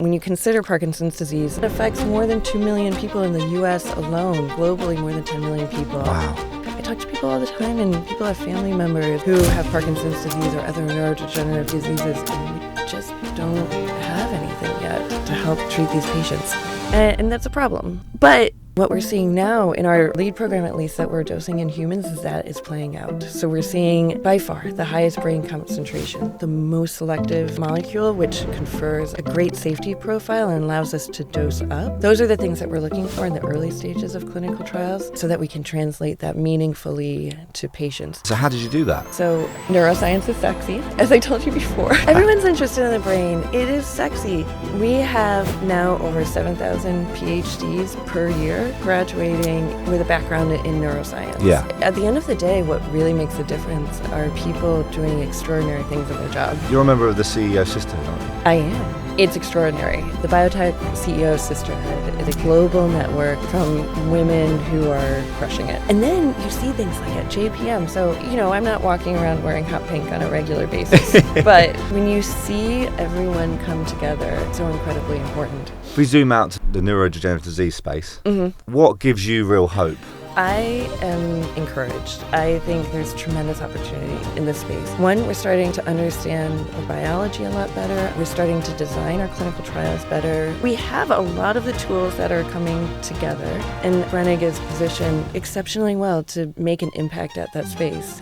When you consider Parkinson's disease, it affects more than 2 million people in the U.S. alone, globally more than 10 million people. Wow. I talk to people all the time, and people have family members who have Parkinson's disease or other neurodegenerative diseases, and we just don't have anything yet to help treat these patients. And that's a problem. But what we're seeing now in our lead program, at least, that we're dosing in humans, is that it's playing out. So we're seeing, by far, the highest brain concentration, the most selective molecule, which confers a great safety profile and allows us to dose up. Those are the things that we're looking for in the early stages of clinical trials so that we can translate that meaningfully to patients. So how did you do that? So neuroscience is sexy, as I told you before. Everyone's interested in the brain. It is sexy. We have now over 7,000 PhDs per year graduating with a background in neuroscience. Yeah. At the end of the day, what really makes a difference are people doing extraordinary things in their job. You're a member of the CEO Sisterhood, aren't you? I am. It's extraordinary. The Biotech CEO Sisterhood is a global network from women who are crushing it. And then you see things like at JPM. So, I'm not walking around wearing hot pink on a regular basis. But when you see everyone come together, it's so incredibly important. If we zoom out to the neurodegenerative disease space, what gives you real hope? I am encouraged. I think there's tremendous opportunity in this space. One, we're starting to understand the biology a lot better. We're starting to design our clinical trials better. We have a lot of the tools that are coming together, and Brenig is positioned exceptionally well to make an impact at that space.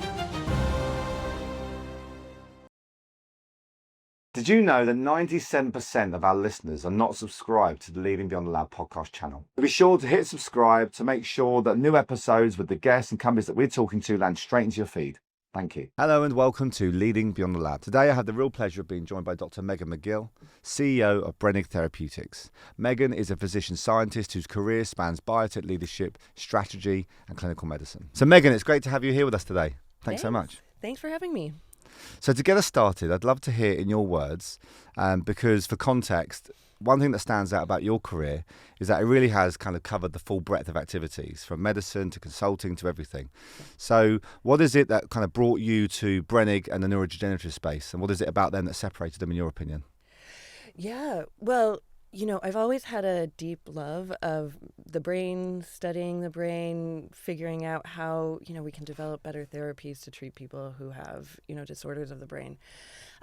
Did you know that 97% of our listeners are not subscribed to the Leading Beyond the Lab podcast channel? Be sure to hit subscribe to make sure that new episodes with the guests and companies that we're talking to land straight into your feed. Thank you. Hello and welcome to Leading Beyond the Lab. Today I have the real pleasure of being joined by Dr. Megan McGill, CEO of Brenig Therapeutics. Megan is a physician scientist whose career spans biotech leadership, strategy and clinical medicine. So Megan, it's great to have you here with us today. Thanks so much. Thanks for having me. So to get us started, I'd love to hear in your words, because for context, one thing that stands out about your career is that it really has kind of covered the full breadth of activities, from medicine to consulting to everything. So what is it that kind of brought you to Brenig and the neurodegenerative space? And what is it about them that separated them, in your opinion? Yeah, well, I've always had a deep love of the brain, studying the brain, figuring out how, we can develop better therapies to treat people who have, disorders of the brain.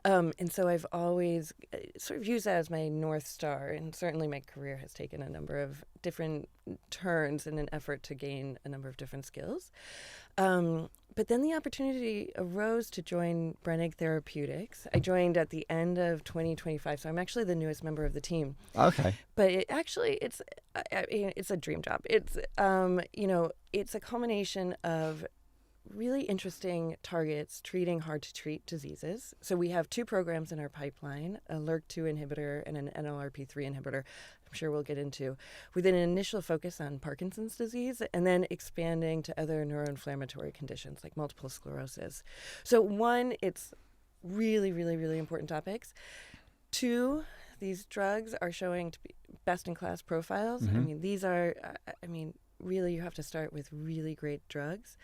And so I've always sort of used that as my North Star. And certainly my career has taken a number of different turns in an effort to gain a number of different skills. But then the opportunity arose to join Brenig Therapeutics. I joined at the end of 2025, so I'm actually the newest member of the team. Okay. But it's a dream job. It's it's a culmination of really interesting targets treating hard to treat diseases. So we have two programs in our pipeline, a LRRK2 inhibitor and an NLRP3 inhibitor, I'm sure we'll get into, with an initial focus on Parkinson's disease and then expanding to other neuroinflammatory conditions like multiple sclerosis. So one, it's really, really, really important topics. Two, these drugs are showing to be best-in-class profiles. These are, really you have to start with really great drugs.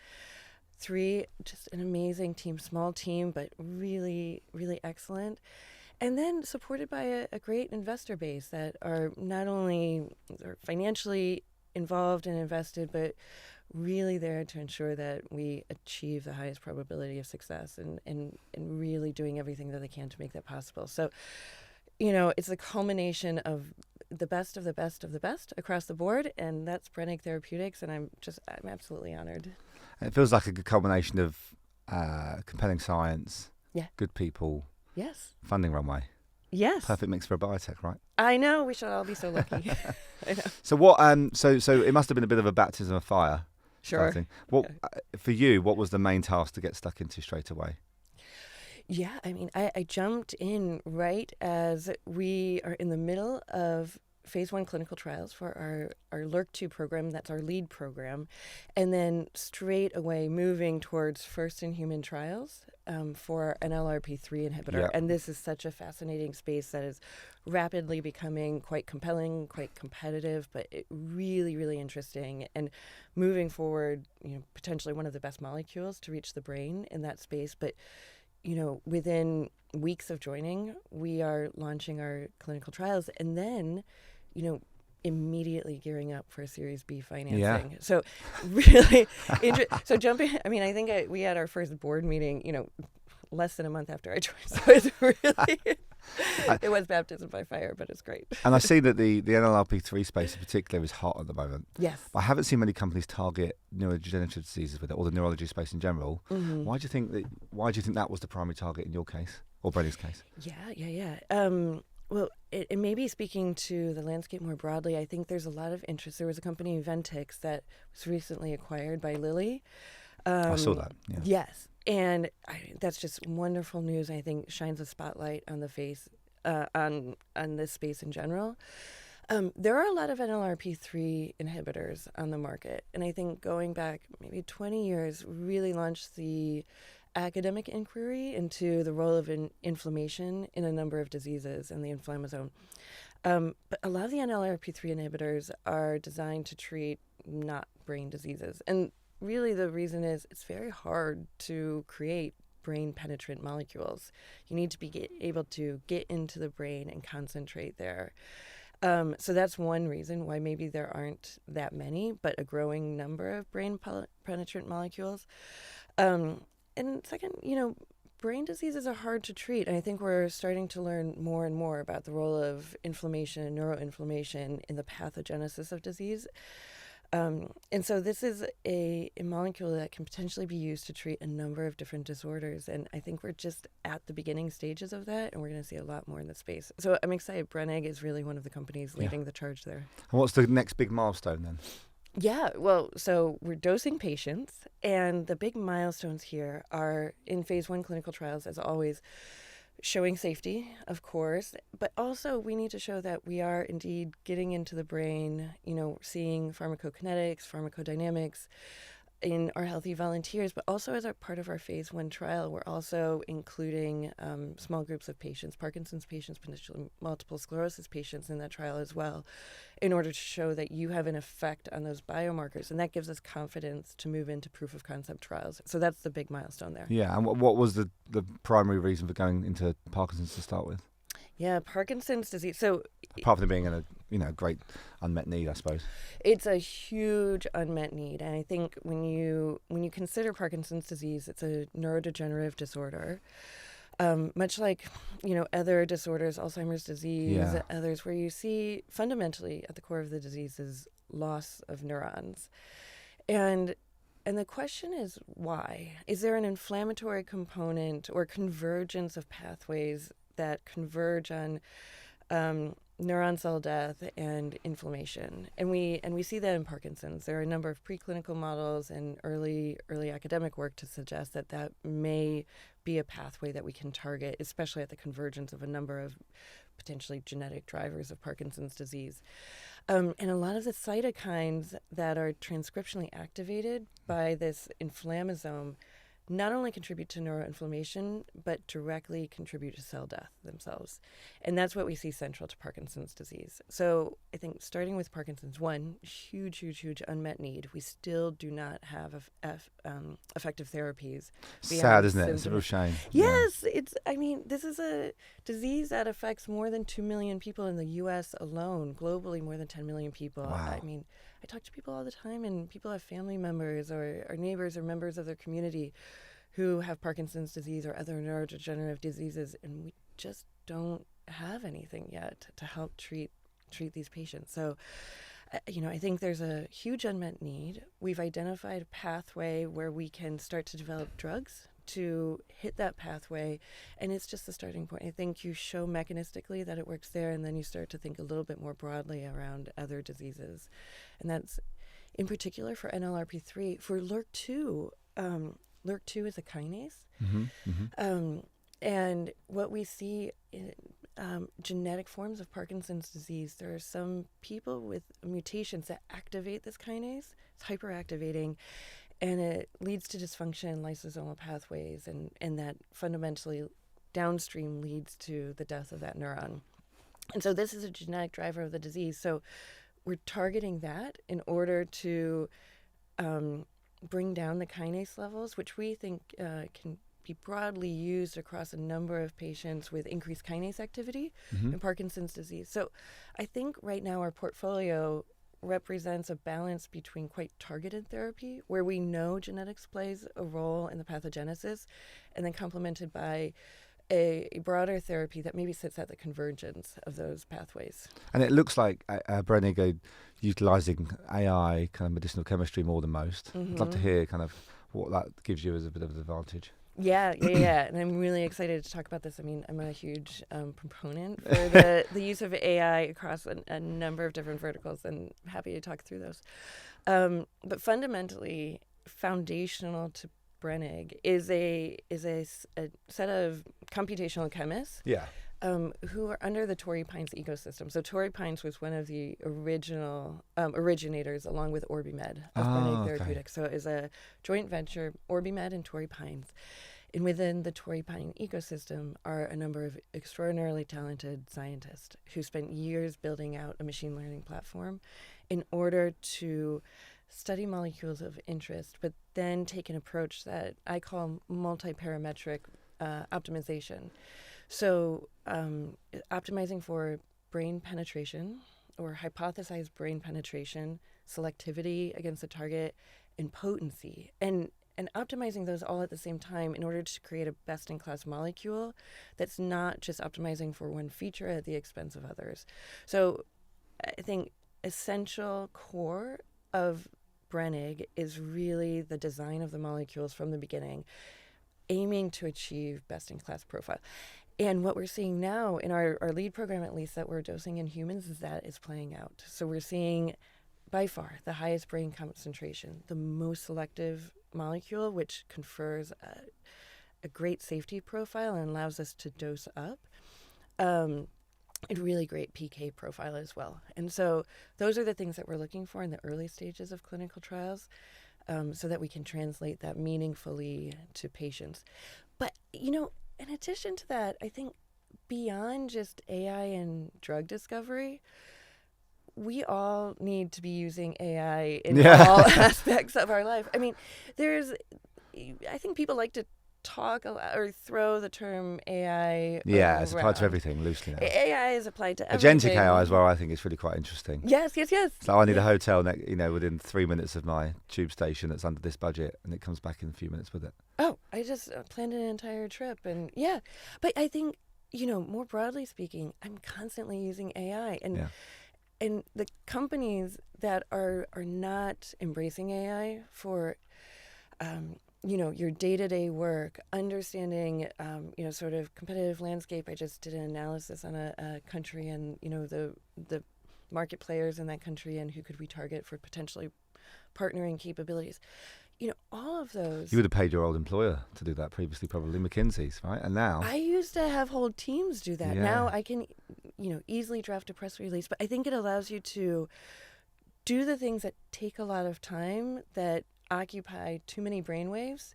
Three, just an amazing team, small team, but really, really excellent. And then supported by a great investor base that are not only financially involved and invested, but really there to ensure that we achieve the highest probability of success and really doing everything that they can to make that possible. So, it's a culmination of the best of the best of the best across the board, and that's Brenig Therapeutics, and I'm absolutely honored. It feels like a good combination of compelling science, good people, funding runway. Yes. Perfect mix for a biotech, right? I know. We should all be so lucky. I know. So what? So it must have been a bit of a baptism of fire. Sure. Starting. What for you? What was the main task to get stuck into straight away? Yeah, I jumped in right as we are in the middle of phase 1 clinical trials for our LRRK2 program. That's our lead program. And then straight away moving towards first-in-human trials for an LRRP3 inhibitor. Yep. And this is such a fascinating space that is rapidly becoming quite compelling, quite competitive, but really, really interesting. And moving forward, potentially one of the best molecules to reach the brain in that space. But within weeks of joining, we are launching our clinical trials, and then, immediately gearing up for Series B financing. Yeah. So really, so jumping, I think we had our first board meeting, less than a month after I joined. So it's really, it was baptism by fire, but it's great. And I see that the NLRP3 space in particular is hot at the moment. Yes. I haven't seen many companies target neurodegenerative diseases with it, or the neurology space in general. Mm-hmm. Why do you think that was the primary target in your case, or Brenig's case? Yeah. Well, it may be speaking to the landscape more broadly. I think there's a lot of interest. There was a company, Ventyx, that was recently acquired by Lilly. I saw that. Yeah. Yes. And that's just wonderful news. I think shines a spotlight on the face, on this space in general. There are a lot of NLRP3 inhibitors on the market. And I think going back maybe 20 years really launched the academic inquiry into the role of inflammation in a number of diseases and the inflammasome. But a lot of the NLRP3 inhibitors are designed to treat not brain diseases. And really the reason is it's very hard to create brain penetrant molecules. You need to be able to get into the brain and concentrate there. So that's one reason why maybe there aren't that many, but a growing number of brain penetrant molecules. And second, brain diseases are hard to treat. And I think we're starting to learn more and more about the role of inflammation and neuroinflammation in the pathogenesis of disease. And so this is a molecule that can potentially be used to treat a number of different disorders. And I think we're just at the beginning stages of that, and we're going to see a lot more in the space. So I'm excited. Brenig is really one of the companies leading the charge there. And what's the next big milestone then? Yeah, well, so we're dosing patients, and the big milestones here are in phase 1 clinical trials, as always, showing safety, of course, but also we need to show that we are indeed getting into the brain, seeing pharmacokinetics, pharmacodynamics in our healthy volunteers, but also as a part of our phase 1 trial, we're also including small groups of patients, Parkinson's patients, potentially multiple sclerosis patients in that trial as well, in order to show that you have an effect on those biomarkers. And that gives us confidence to move into proof of concept trials. So that's the big milestone there. Yeah, and what was the primary reason for going into Parkinson's to start with? Yeah, Parkinson's disease. So apart from being a great unmet need, I suppose. It's a huge unmet need, and I think when you consider Parkinson's disease, it's a neurodegenerative disorder, much like other disorders, Alzheimer's disease, others, where you see fundamentally at the core of the disease is loss of neurons, and the question is why? Is there an inflammatory component or convergence of pathways that converge on neuron cell death and inflammation, and we see that in Parkinson's. There are a number of preclinical models and early academic work to suggest that may be a pathway that we can target, especially at the convergence of a number of potentially genetic drivers of Parkinson's disease. And a lot of the cytokines that are transcriptionally activated by this inflammasome not only contribute to neuroinflammation, but directly contribute to cell death themselves. And that's what we see central to Parkinson's disease. So I think starting with Parkinson's, one, huge unmet need. We still do not have effective therapies. Sad, isn't it? It's a real shame. Yes, this is a disease that affects more than 2 million people in the U.S. alone. Globally, more than 10 million people. Wow. I talk to people all the time, and people have family members or neighbors or members of their community who have Parkinson's disease or other neurodegenerative diseases, and we just don't have anything yet to help treat these patients. So, I think there's a huge unmet need. We've identified a pathway where we can start to develop drugs to hit that pathway, and it's just the starting point. I think you show mechanistically that it works there, and then you start to think a little bit more broadly around other diseases, and that's in particular for NLRP3. For LRRK2, LRRK2 is a kinase, and what we see in genetic forms of Parkinson's disease, there are some people with mutations that activate this kinase. It's hyperactivating, and it leads to dysfunction in lysosomal pathways, and that fundamentally downstream leads to the death of that neuron. And so this is a genetic driver of the disease. So we're targeting that in order to bring down the kinase levels, which we think can be broadly used across a number of patients with increased kinase activity in Parkinson's disease. So I think right now our portfolio represents a balance between quite targeted therapy, where we know genetics plays a role in the pathogenesis, and then complemented by a broader therapy that maybe sits at the convergence of those pathways. And it looks like Brenig are utilising AI, kind of medicinal chemistry more than most. I'd love to hear kind of what that gives you as a bit of an advantage. Yeah. And I'm really excited to talk about this. I mean, I'm a huge proponent for the use of AI across a number of different verticals, and happy to talk through those. But fundamentally, foundational to Brenig is a set of computational chemists who are under the Torrey Pines ecosystem. So Torrey Pines was one of the original originators, along with OrbiMed, of Brenig Therapeutics. So it is a joint venture, OrbiMed and Torrey Pines. And within the Torrey Pine ecosystem are a number of extraordinarily talented scientists who spent years building out a machine learning platform in order to study molecules of interest, but then take an approach that I call multi-parametric optimization. So optimizing for brain penetration or hypothesized brain penetration, selectivity against the target, and potency. And optimizing those all at the same time in order to create a best-in-class molecule that's not just optimizing for one feature at the expense of others. So I think essential core of Brenig is really the design of the molecules from the beginning, aiming to achieve best-in-class profile. And what we're seeing now in our lead program, at least, that we're dosing in humans, is that is playing out. So we're seeing by far the highest brain concentration, the most selective molecule, which confers a great safety profile and allows us to dose up. A really great PK profile as well. And so those are the things that we're looking for in the early stages of clinical trials, so that we can translate that meaningfully to patients. But, in addition to that, I think beyond just AI and drug discovery, we all need to be using AI in all aspects of our life. I mean, I think people like to talk or throw the term AI around. It's applied to everything loosely now. AI is applied to everything. Agentic AI as well, I think, is really quite interesting. Yes. So I need a hotel, within 3 minutes of my tube station that's under this budget, and it comes back in a few minutes with it. Oh, I just planned an entire trip, and but I think, more broadly speaking, I'm constantly using AI, and the companies that are not embracing AI for your day-to-day work, understanding, sort of competitive landscape. I just did an analysis on a country and, the market players in that country and who could we target for potentially partnering capabilities. All of those. You would have paid your old employer to do that previously, probably McKinsey's, right? And now. I used to have whole teams do that. Yeah. Now I can, easily draft a press release, but I think it allows you to do the things that take a lot of time, that occupy too many brainwaves,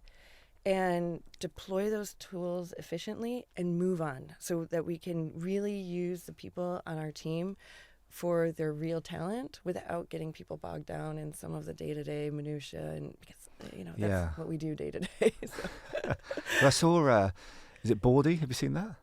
and deploy those tools efficiently and move on, so that we can really use the people on our team for their real talent without getting people bogged down in some of the day-to-day minutia, and because that's what we do day to day. I saw is it Bordy? Have you seen that?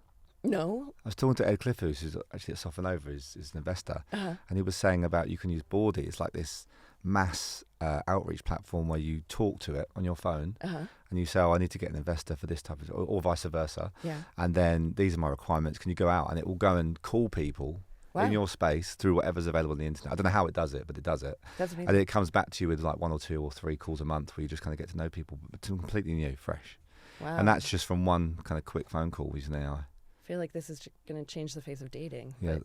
No. I was talking to Ed Cliff, who's actually at Softenova, is an investor, and he was saying about you can use Bordy. It's like this mass outreach platform where you talk to it on your phone, and you say, I need to get an investor for this type of, or vice versa. Yeah. And then these are my requirements. Can you go out? And it will go and call people in your space through whatever's available on the internet. I don't know how it does it, but it does it. That's amazing. And it comes back to you with like 1 or 2 or 3 calls a month where you just kind of get to know people, but it's completely new, fresh. Wow. And that's just from one kind of quick phone call using AI. I feel like this is going to change the face of dating. Yeah.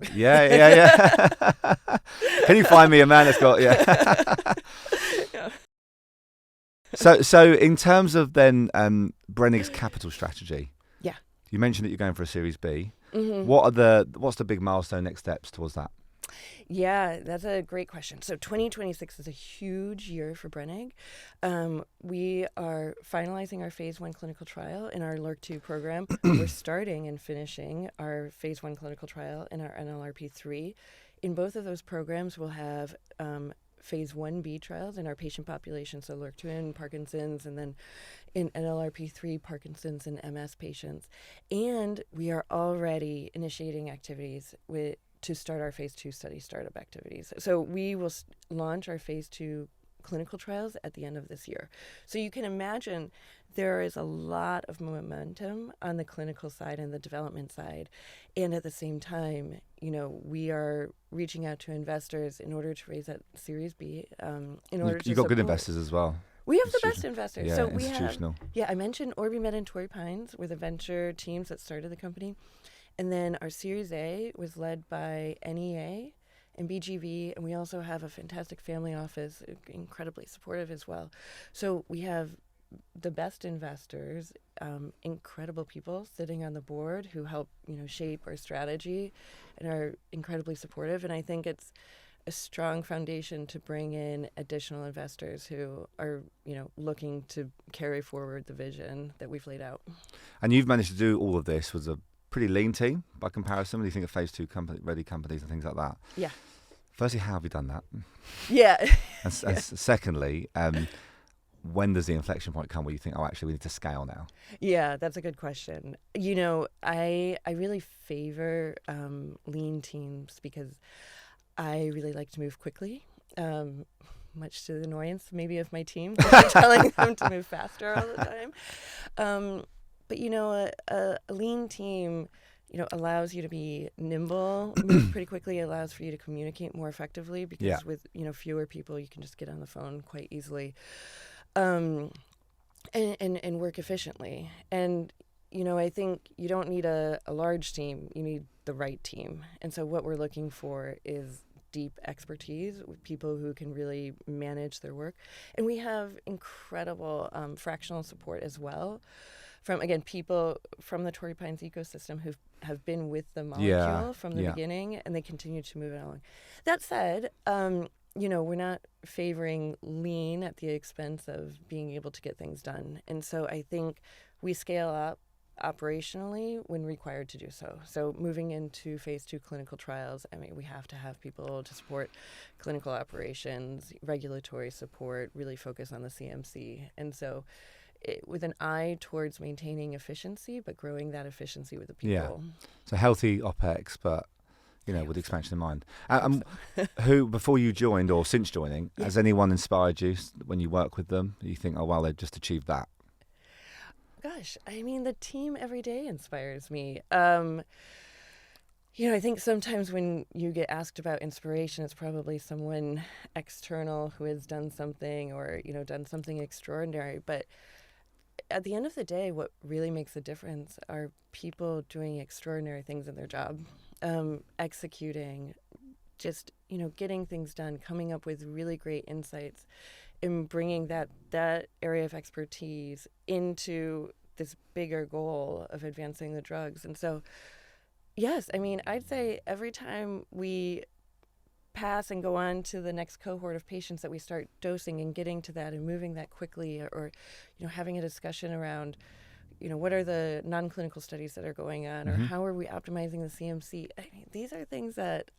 Can you find me a man that's got So in terms of then Brenig's capital strategy, you mentioned that you're going for a Series B. Mm-hmm. What's the big milestone next steps towards that? Yeah, that's a great question. So 2026 is a huge year for Brenig. We are finalizing our phase 1 clinical trial in our LRRK2 program. We're starting and finishing our phase 1 clinical trial in our NLRP3. In both of those programs, we'll have phase 1b trials in our patient population, so LRRK2 in Parkinson's, and then in NLRP3 Parkinson's and MS patients. And we are already initiating activities to start our phase 2 study startup activities. So we will launch our phase 2 clinical trials at the end of this year. So you can imagine there is a lot of momentum on the clinical side and the development side. And at the same time, we are reaching out to investors in order to raise that Series B. You've got good investors as well. We have the best investors. Yeah, so institutional. I mentioned OrbiMed and Torrey Pines were the venture teams that started the company. And then our Series A was led by NEA and BGV, and we also have a fantastic family office, incredibly supportive as well. So we have the best investors, incredible people sitting on the board who help, shape our strategy and are incredibly supportive. And I think it's a strong foundation to bring in additional investors who are, looking to carry forward the vision that we've laid out. And you've managed to do all of this with a pretty lean team by comparison when you think of phase 2 ready companies and things like that. Yeah. Firstly, how have you done that? Yeah. And secondly, when does the inflection point come where you think, oh, actually, we need to scale now? Yeah, that's a good question. I really favor lean teams because I really like to move quickly, much to the annoyance maybe of my team, telling them to move faster all the time. But a lean team, allows you to be nimble, move pretty quickly, allows for you to communicate more effectively because with, fewer people, you can just get on the phone quite easily, and work efficiently. And, I think you don't need a large team, you need the right team. And so what we're looking for is deep expertise with people who can really manage their work. And we have incredible fractional support as well from, again, people from the Torrey Pines ecosystem who have been with the molecule from the beginning, and they continue to move it along. That said, we're not favoring lean at the expense of being able to get things done. And so I think we scale up operationally when required to do so. So moving into phase 2 clinical trials, we have to have people to support clinical operations, regulatory support, really focus on the CMC. And so with an eye towards maintaining efficiency, but growing that efficiency with the people. Yeah. So healthy OPEX, but, with expansion in mind. Who, before you joined or since joining, has anyone inspired you when you work with them? You think, oh, well, they've just achieved that? Gosh, the team every day inspires me. I think sometimes when you get asked about inspiration, it's probably someone external who has done something or, done something extraordinary. But at the end of the day, what really makes a difference are people doing extraordinary things in their job, executing, just, getting things done, coming up with really great insights, and bringing that area of expertise into this bigger goal of advancing the drugs. And so, yes, I'd say every time we pass and go on to the next cohort of patients that we start dosing and getting to that and moving that quickly, or having a discussion around, what are the non-clinical studies that are going on, or how are we optimizing the CMC? These are things that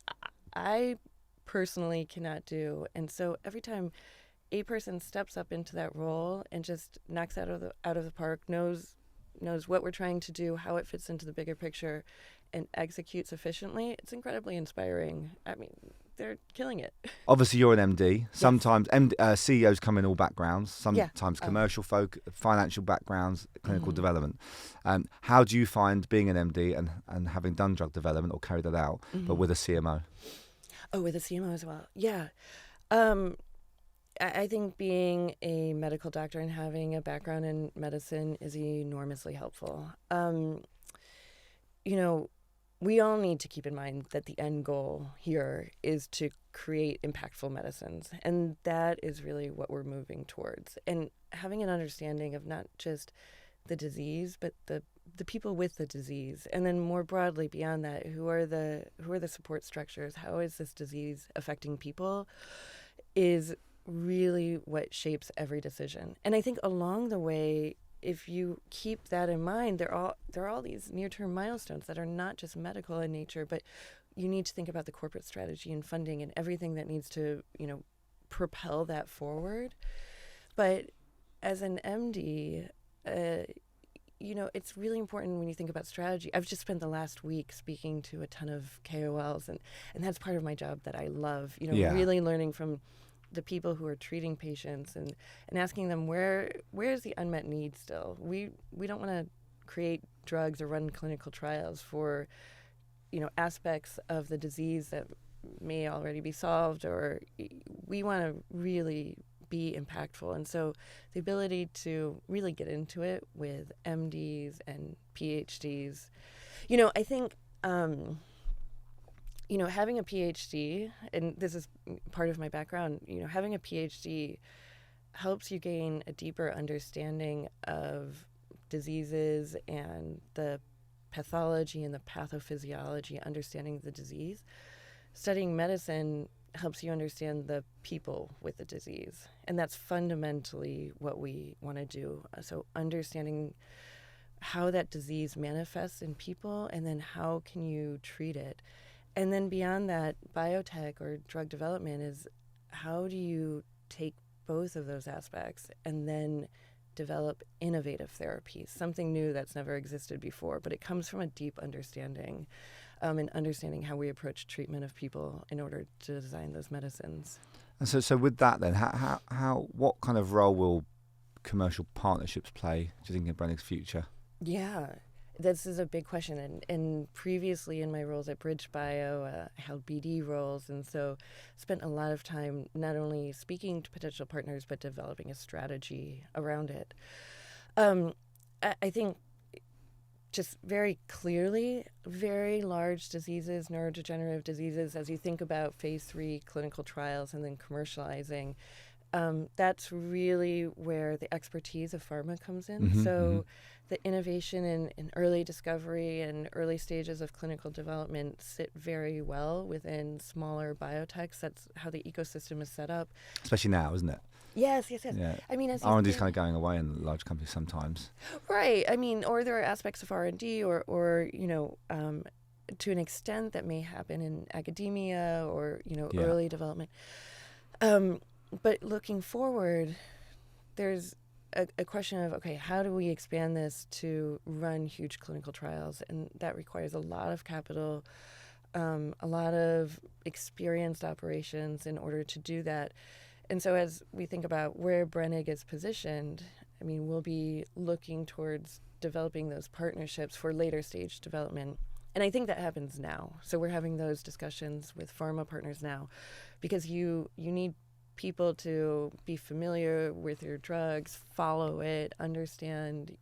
I personally cannot do. And so every time a person steps up into that role and just knocks out of the park, knows what we're trying to do, how it fits into the bigger picture, and executes efficiently, it's incredibly inspiring. They're killing it. Obviously, you're an MD. Sometimes CEOs come in all backgrounds. Sometimes commercial folk, financial backgrounds, clinical development. How do you find being an MD and having done drug development or carried that out, but with a CMO? Oh, with a CMO as well. Yeah. I think being a medical doctor and having a background in medicine is enormously helpful. We all need to keep in mind that the end goal here is to create impactful medicines. And that is really what we're moving towards. And having an understanding of not just the disease, but the people with the disease. And then more broadly beyond that, who are the support structures? How is this disease affecting people? Is really what shapes every decision. And I think along the way, if you keep that in mind, there are all these near-term milestones that are not just medical in nature, but you need to think about the corporate strategy and funding and everything that needs to, propel that forward. But as an MD, it's really important when you think about strategy. I've just spent the last week speaking to a ton of KOLs, and that's part of my job that I love, really learning from the people who are treating patients and asking them where's the unmet need still. We don't want to create drugs or run clinical trials for, aspects of the disease that may already be solved, or we want to really be impactful. And so the ability to really get into it with MDs and PhDs, I think, having a PhD, and this is part of my background, having a PhD helps you gain a deeper understanding of diseases and the pathology and the pathophysiology, understanding the disease. Studying medicine helps you understand the people with the disease. And that's fundamentally what we want to do. So understanding how that disease manifests in people, and then how can you treat it. And then beyond that, biotech or drug development is how do you take both of those aspects and then develop innovative therapies, something new that's never existed before, but it comes from a deep understanding and understanding how we approach treatment of people in order to design those medicines. And so with that then, what kind of role will commercial partnerships play, do you think, in Brenig's future? Yeah, this is a big question. And previously in my roles at BridgeBio, I held BD roles, and so spent a lot of time not only speaking to potential partners, but developing a strategy around it. I think just very clearly, very large diseases, neurodegenerative diseases, as you think about phase 3 clinical trials and then commercializing, that's really where the expertise of pharma comes in. The innovation in early discovery and early stages of clinical development sit very well within smaller biotechs. That's how the ecosystem is set up. Especially now, isn't it? Yes. Yeah. I mean, as R&D is kind of going away in large companies sometimes. Right. I mean, or there are aspects of R&D or to an extent that may happen in academia or, early development. But looking forward, there's a question of, okay, how do we expand this to run huge clinical trials? And that requires a lot of capital, a lot of experienced operations in order to do that. And so as we think about where Brenig is positioned, I mean, we'll be looking towards developing those partnerships for later stage development. And I think that happens now. So we're having those discussions with pharma partners now, because you need people to be familiar with your drugs, follow it, understand,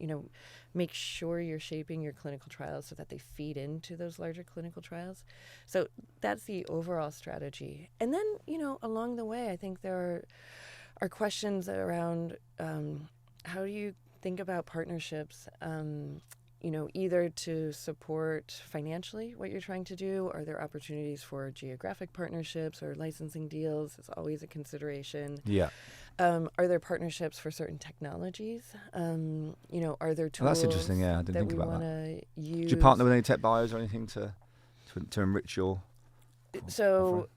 make sure you're shaping your clinical trials so that they feed into those larger clinical trials. So that's the overall strategy. And then, along the way, I think there are questions around how do you think about partnerships, either to support financially what you're trying to do. Are there opportunities for geographic partnerships or licensing deals? It's always a consideration. Yeah. Are there partnerships for certain technologies? Are there tools that's interesting. Yeah, I didn't think about that. Use? Do you partner with any tech bios or anything to enrich your? So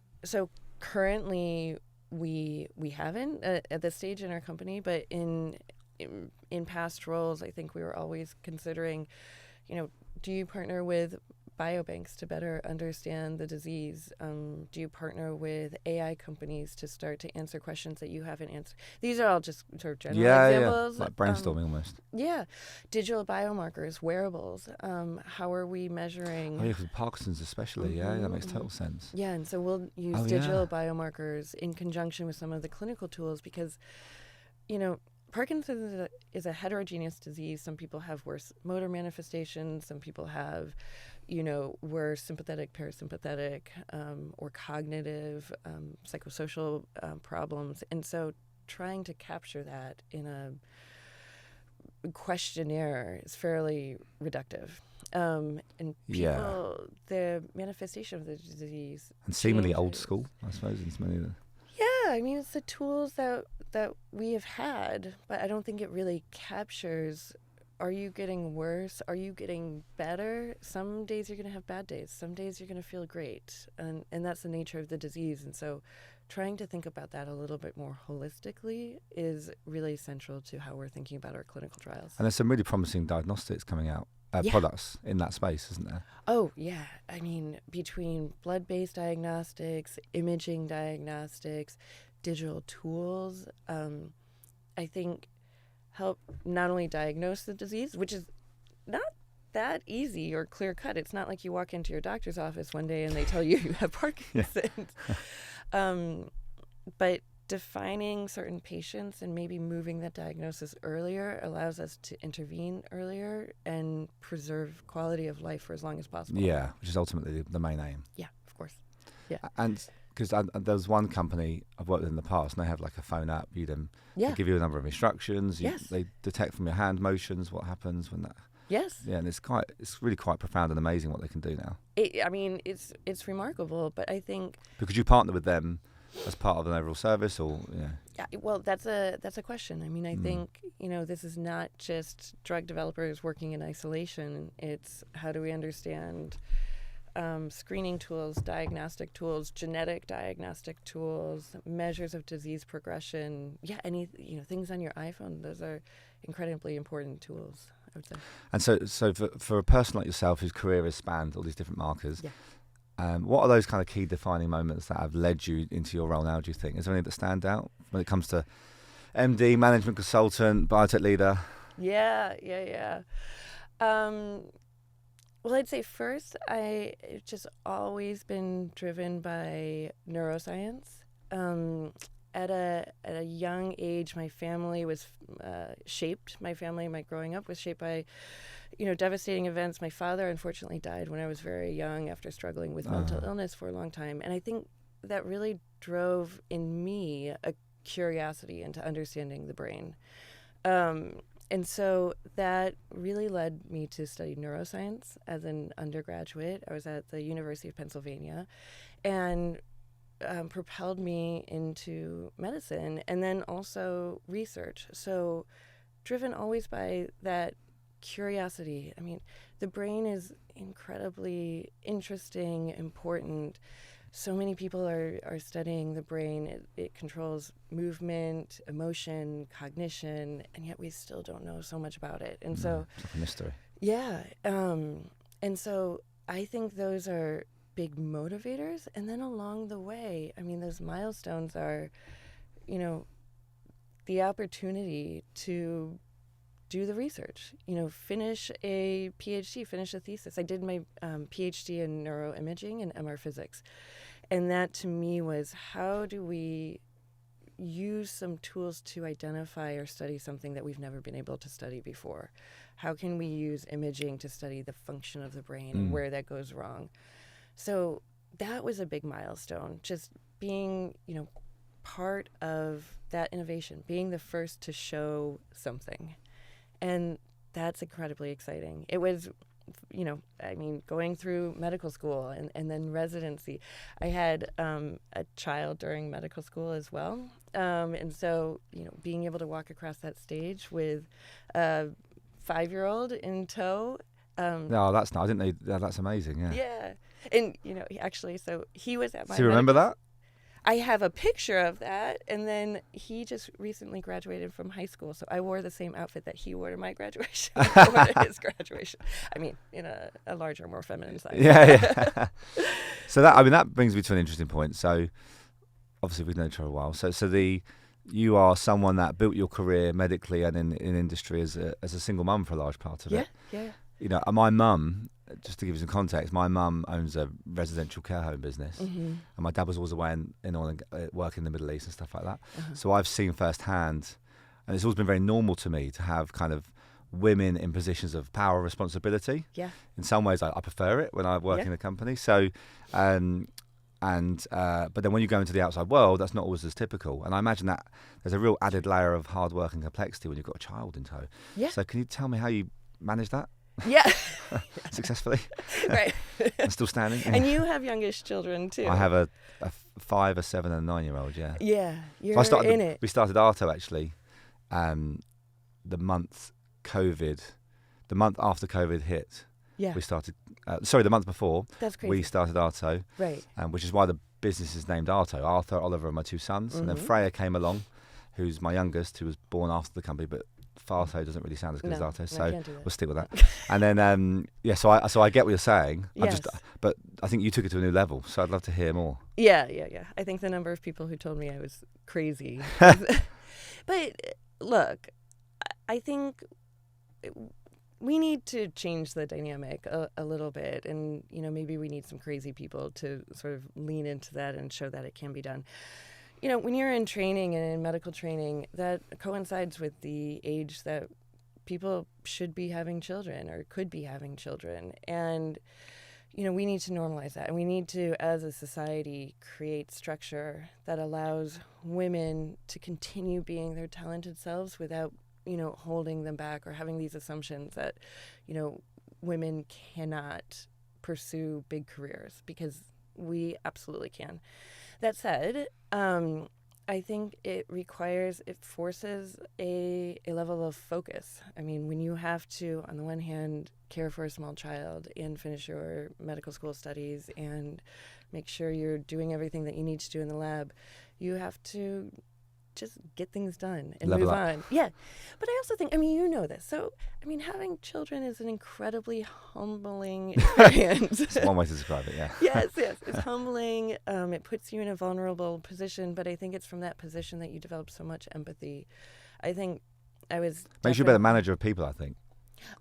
currently we haven't at this stage in our company, but in past roles, I think we were always considering, do you partner with biobanks to better understand the disease? Do you partner with AI companies to start to answer questions that you haven't answered? These are all just sort of general examples. Like brainstorming almost. Yeah. Digital biomarkers, wearables. How are we measuring? Oh, yeah, for Parkinson's especially. That makes total sense. Yeah, and so we'll use digital biomarkers in conjunction with some of the clinical tools because, Parkinson's is a heterogeneous disease. Some people have worse motor manifestations. Some people have, worse sympathetic, parasympathetic, or cognitive, psychosocial problems. And so trying to capture that in a questionnaire is fairly reductive. And people, the manifestation of the disease and seemingly old school, I suppose, in many of the... Yeah, I mean, it's the tools that we have had, but I don't think it really captures are you getting worse? Are you getting better? Some days you're going to have bad days. Some days you're going to feel great. And that's the nature of the disease. And so trying to think about that a little bit more holistically is really central to how we're thinking about our clinical trials. And there's some really promising diagnostics coming out, products in that space, isn't there? Oh, yeah. I mean, between blood-based diagnostics, imaging diagnostics, digital tools, I think help not only diagnose the disease, which is not that easy or clear-cut. It's not like you walk into your doctor's office one day and they tell you you have Parkinson's. But defining certain patients and maybe moving that diagnosis earlier allows us to intervene earlier and preserve quality of life for as long as possible. Yeah, which is ultimately the main aim. Yeah, of course. Yeah. And because there's one company I've worked with in the past, and they have like a phone app. They give you a number of instructions. They detect from your hand motions what happens when that. Yes. Yeah, and it's really quite profound and amazing what they can do now. It's remarkable, but I think because you partner with them as part of an overall service, or yeah. Well, that's a question. I mean, I think this is not just drug developers working in isolation. It's how do we understand screening tools, diagnostic tools, genetic diagnostic tools, measures of disease progression. Yeah, things on your iPhone. Those are incredibly important tools, I would say. And so for a person like yourself whose career has spanned all these different markers, what are those kind of key defining moments that have led you into your role now, do you think? Is there anything that stand out when it comes to MD, management consultant, biotech leader? Yeah. Well, I'd say first, I've just always been driven by neuroscience. At a young age, my family was shaped. My growing up was shaped by, devastating events. My father, unfortunately, died when I was very young after struggling with mental illness for a long time. And I think that really drove in me a curiosity into understanding the brain. And so that really led me to study neuroscience as an undergraduate. I was at the University of Pennsylvania, and propelled me into medicine and then also research. So driven always by that curiosity. I mean, the brain is incredibly interesting, important. So many people are studying the brain. It controls movement, emotion, cognition, and yet we still don't know so much about it. And so it's like a mystery. Yeah. And so I think those are big motivators. And then along the way, I mean, those milestones are, the opportunity to do the research, finish a PhD, finish a thesis. I did my PhD in neuroimaging and MR physics. And that to me was, how do we use some tools to identify or study something that we've never been able to study before? How can we use imaging to study the function of the brain and where that goes wrong? So that was a big milestone, just being, part of that innovation, being the first to show something. And that's incredibly exciting. It was, going through medical school and then residency. I had a child during medical school as well. And so, being able to walk across that stage with a 5-year-old in tow. No, that's not. I didn't know. That's amazing. Yeah. Yeah. And, actually, so he was at my. Do you remember that? I have a picture of that, and then he just recently graduated from high school, so I wore the same outfit that he wore to my graduation. I wore to his graduation. I mean, in a larger, more feminine size. Yeah. So that brings me to an interesting point. So obviously we've known each other a while. So you are someone that built your career medically and in industry as a single mum for a large part of it. Yeah. My mum, just to give you some context, my mum owns a residential care home business, and my dad was always away in work in the Middle East and stuff like that. So I've seen firsthand, and it's always been very normal to me to have kind of women in positions of power and responsibility. Yeah. In some ways, I prefer it when I work in a company. So, but then when you go into the outside world, that's not always as typical. And I imagine that there's a real added layer of hard work and complexity when you've got a child in tow. Yeah. So can you tell me how you manage that? Yeah. Successfully. Right. I'm still standing. And you have youngish children too. I have a 5, a 7, and a 9-year-old, yeah. Yeah. You're We started ARTO actually the month COVID the month after COVID hit, Yeah. we started. The month before, That's crazy. we started ARTO, Right. which is why the business is named ARTO. Arthur, Oliver, and my two sons, and then Freya came along, who's my youngest, who was born after the company, but Farto doesn't really sound as good as ARTO, so I can't do that. we'll stick with that. And then, so I get what you're saying. Yes. But I think you took it to a new level, so I'd love to hear more. Yeah. I think the number of people who told me I was crazy. But look, I think we need to change the dynamic a little bit, and maybe we need some crazy people to sort of lean into that and show that it can be done. When you're in training and in medical training, that coincides with the age that people should be having children or could be having children, and we need to normalize that, and we need to, as a society, create structure that allows women to continue being their talented selves without holding them back or having these assumptions that, women cannot pursue big careers, because we absolutely can. That said, I think it forces a level of focus. I mean, when you have to, on the one hand, care for a small child and finish your medical school studies and make sure you're doing everything that you need to do in the lab, you have to just get things done and move on. Yeah. But I also think, this. So, having children is an incredibly humbling experience. It's one way to describe it, yeah. Yes. It's humbling. It puts you in a vulnerable position, but I think it's from that position that you develop so much empathy. I think makes you a better manager of people, I think.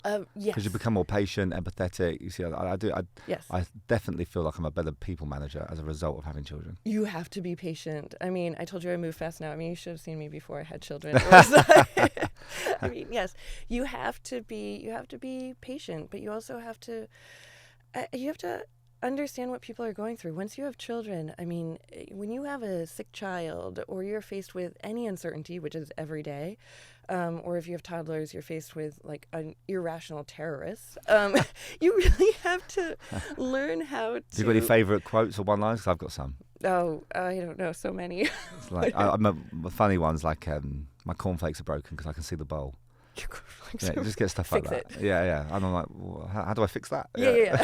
Yes. Because you become more patient, empathetic. You see, Yes. I definitely feel like I'm a better people manager as a result of having children. You have to be patient. I told you I move fast now. You should have seen me before I had children. Yes, you have to be patient, but you also have to understand what people are going through. Once you have children, when you have a sick child or you're faced with any uncertainty, which is every day, or if you have toddlers, you're faced with like an irrational terrorist, you really have to learn how to... Do you got any favourite quotes or one-liners? 'Cause I've got some. Oh, I don't know, so many. It's like, the funny ones like, my cornflakes are broken because I can see the bowl. Yeah, you just get stuff like that. Yeah. And I'm like, well, how do I fix that? Yeah.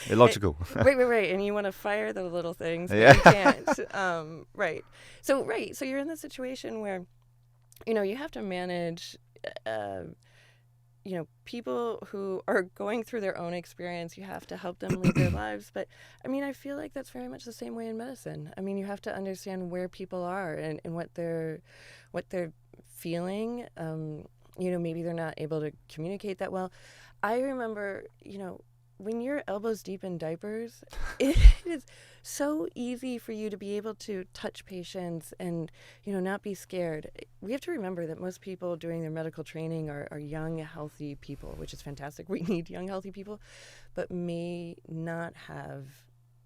Illogical. Right. And you want to fire the little things, but Yeah. you can't. Right. So you're in the situation where, you have to manage, people who are going through their own experience. You have to help them lead their lives. But I feel like that's very much the same way in medicine. You have to understand where people are and what they're feeling. Maybe they're not able to communicate that well. I remember, when you're elbows deep in diapers, it is so easy for you to be able to touch patients and, not be scared. We have to remember that most people doing their medical training are young, healthy people, which is fantastic. We need young, healthy people, but may not have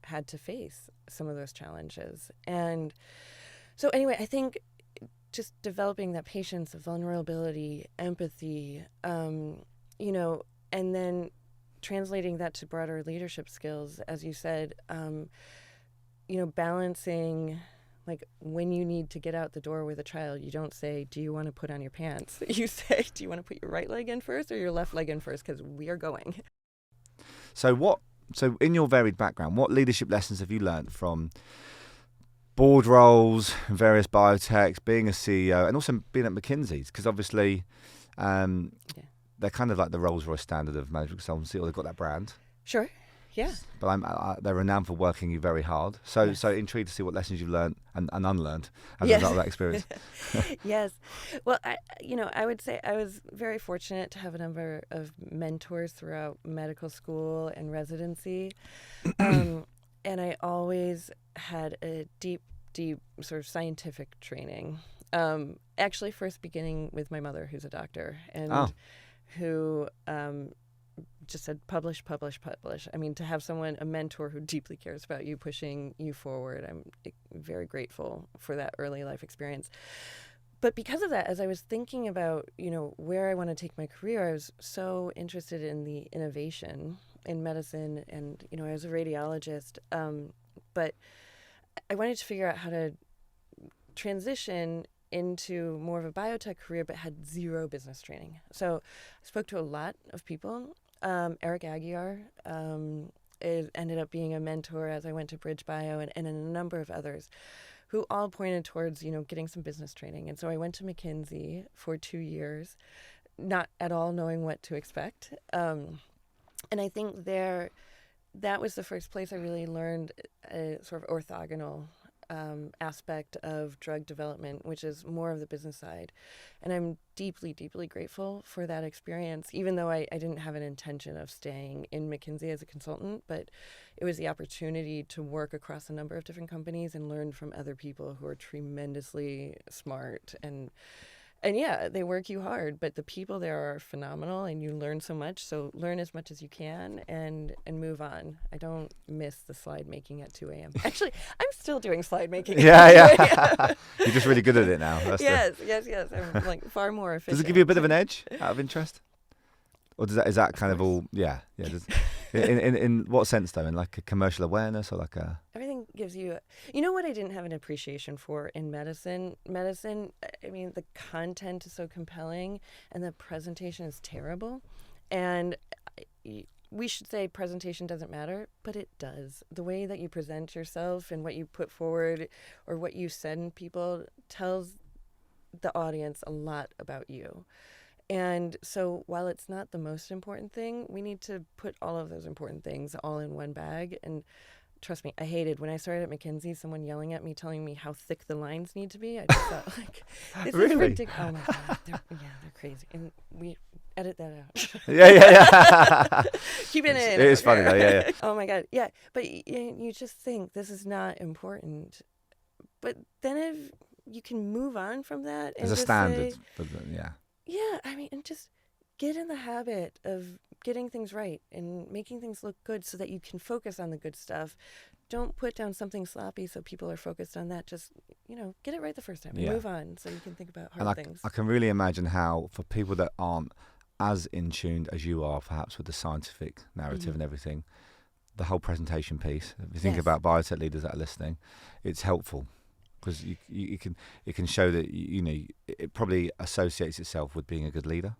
had to face some of those challenges. And so anyway, I think just developing that patience, vulnerability, empathy, and then translating that to broader leadership skills, as you said, balancing, like when you need to get out the door with a child, you don't say, do you want to put on your pants? You say, do you want to put your right leg in first or your left leg in first? Because we are going. So in your varied background, what leadership lessons have you learned from board roles, various biotechs, being a CEO, and also being at McKinsey's? Because obviously, they're kind of like the Rolls-Royce standard of management consultancy, or they've got that brand. Sure, yeah. But they're renowned for working you very hard. So intrigued to see what lessons you've learned and unlearned as a result of that experience. Yes. Well, I would say I was very fortunate to have a number of mentors throughout medical school and residency. And I always had a deep sort of scientific training. Actually, first beginning with my mother, who's a doctor, and who just said, publish. To have a mentor who deeply cares about you, pushing you forward, I'm very grateful for that early life experience. But because of that, as I was thinking about, where I want to take my career, I was so interested in the innovation in medicine, and, I was a radiologist, but I wanted to figure out how to transition into more of a biotech career, but had zero business training. So I spoke to a lot of people. Eric Aguiar ended up being a mentor as I went to Bridge Bio, and a number of others who all pointed towards, getting some business training. And so I went to McKinsey for 2 years, not at all knowing what to expect. And I think that was the first place I really learned a sort of orthogonal aspect of drug development, which is more of the business side. And I'm deeply, deeply grateful for that experience, even though I didn't have an intention of staying in McKinsey as a consultant, but it was the opportunity to work across a number of different companies and learn from other people who are tremendously smart. And yeah, they work you hard, but the people there are phenomenal, and you learn so much. So learn as much as you can and move on. I don't miss the slide making at 2 a.m. Actually, I'm still doing slide making. Yeah. You're just really good at it now. Yes. I'm like far more efficient. Does it give you a bit of an edge out of interest? Or is that kind of all? Yeah. In what sense though? In like a commercial awareness or like a? Everything gives you. You know what I didn't have an appreciation for in medicine? I mean, the content is so compelling, and the presentation is terrible, and we should say presentation doesn't matter, but it does. The way that you present yourself and what you put forward or what you send people tells the audience a lot about you. And so while it's not the most important thing, we need to put all of those important things all in one bag. And trust me, I hated when I started at McKinsey, someone yelling at me, telling me how thick the lines need to be. I just thought, like, this really? is ridiculous. Oh my God, they're crazy. And we edit that out. Yeah. Keep it in. It is funny though, yeah. Oh my God, yeah. But you just think this is not important. But then if you can move on from that. There's a standard. Yeah. Yeah, I mean, and just get in the habit of getting things right and making things look good so that you can focus on the good stuff. Don't put down something sloppy so people are focused on that. Just, get it right the first time and move on so you can think about hard things. I can really imagine how, for people that aren't as in tuned as you are, perhaps with the scientific narrative and everything, the whole presentation piece, if you think about biotech leaders that are listening, it's helpful. Because it can show that it probably associates itself with being a good leader.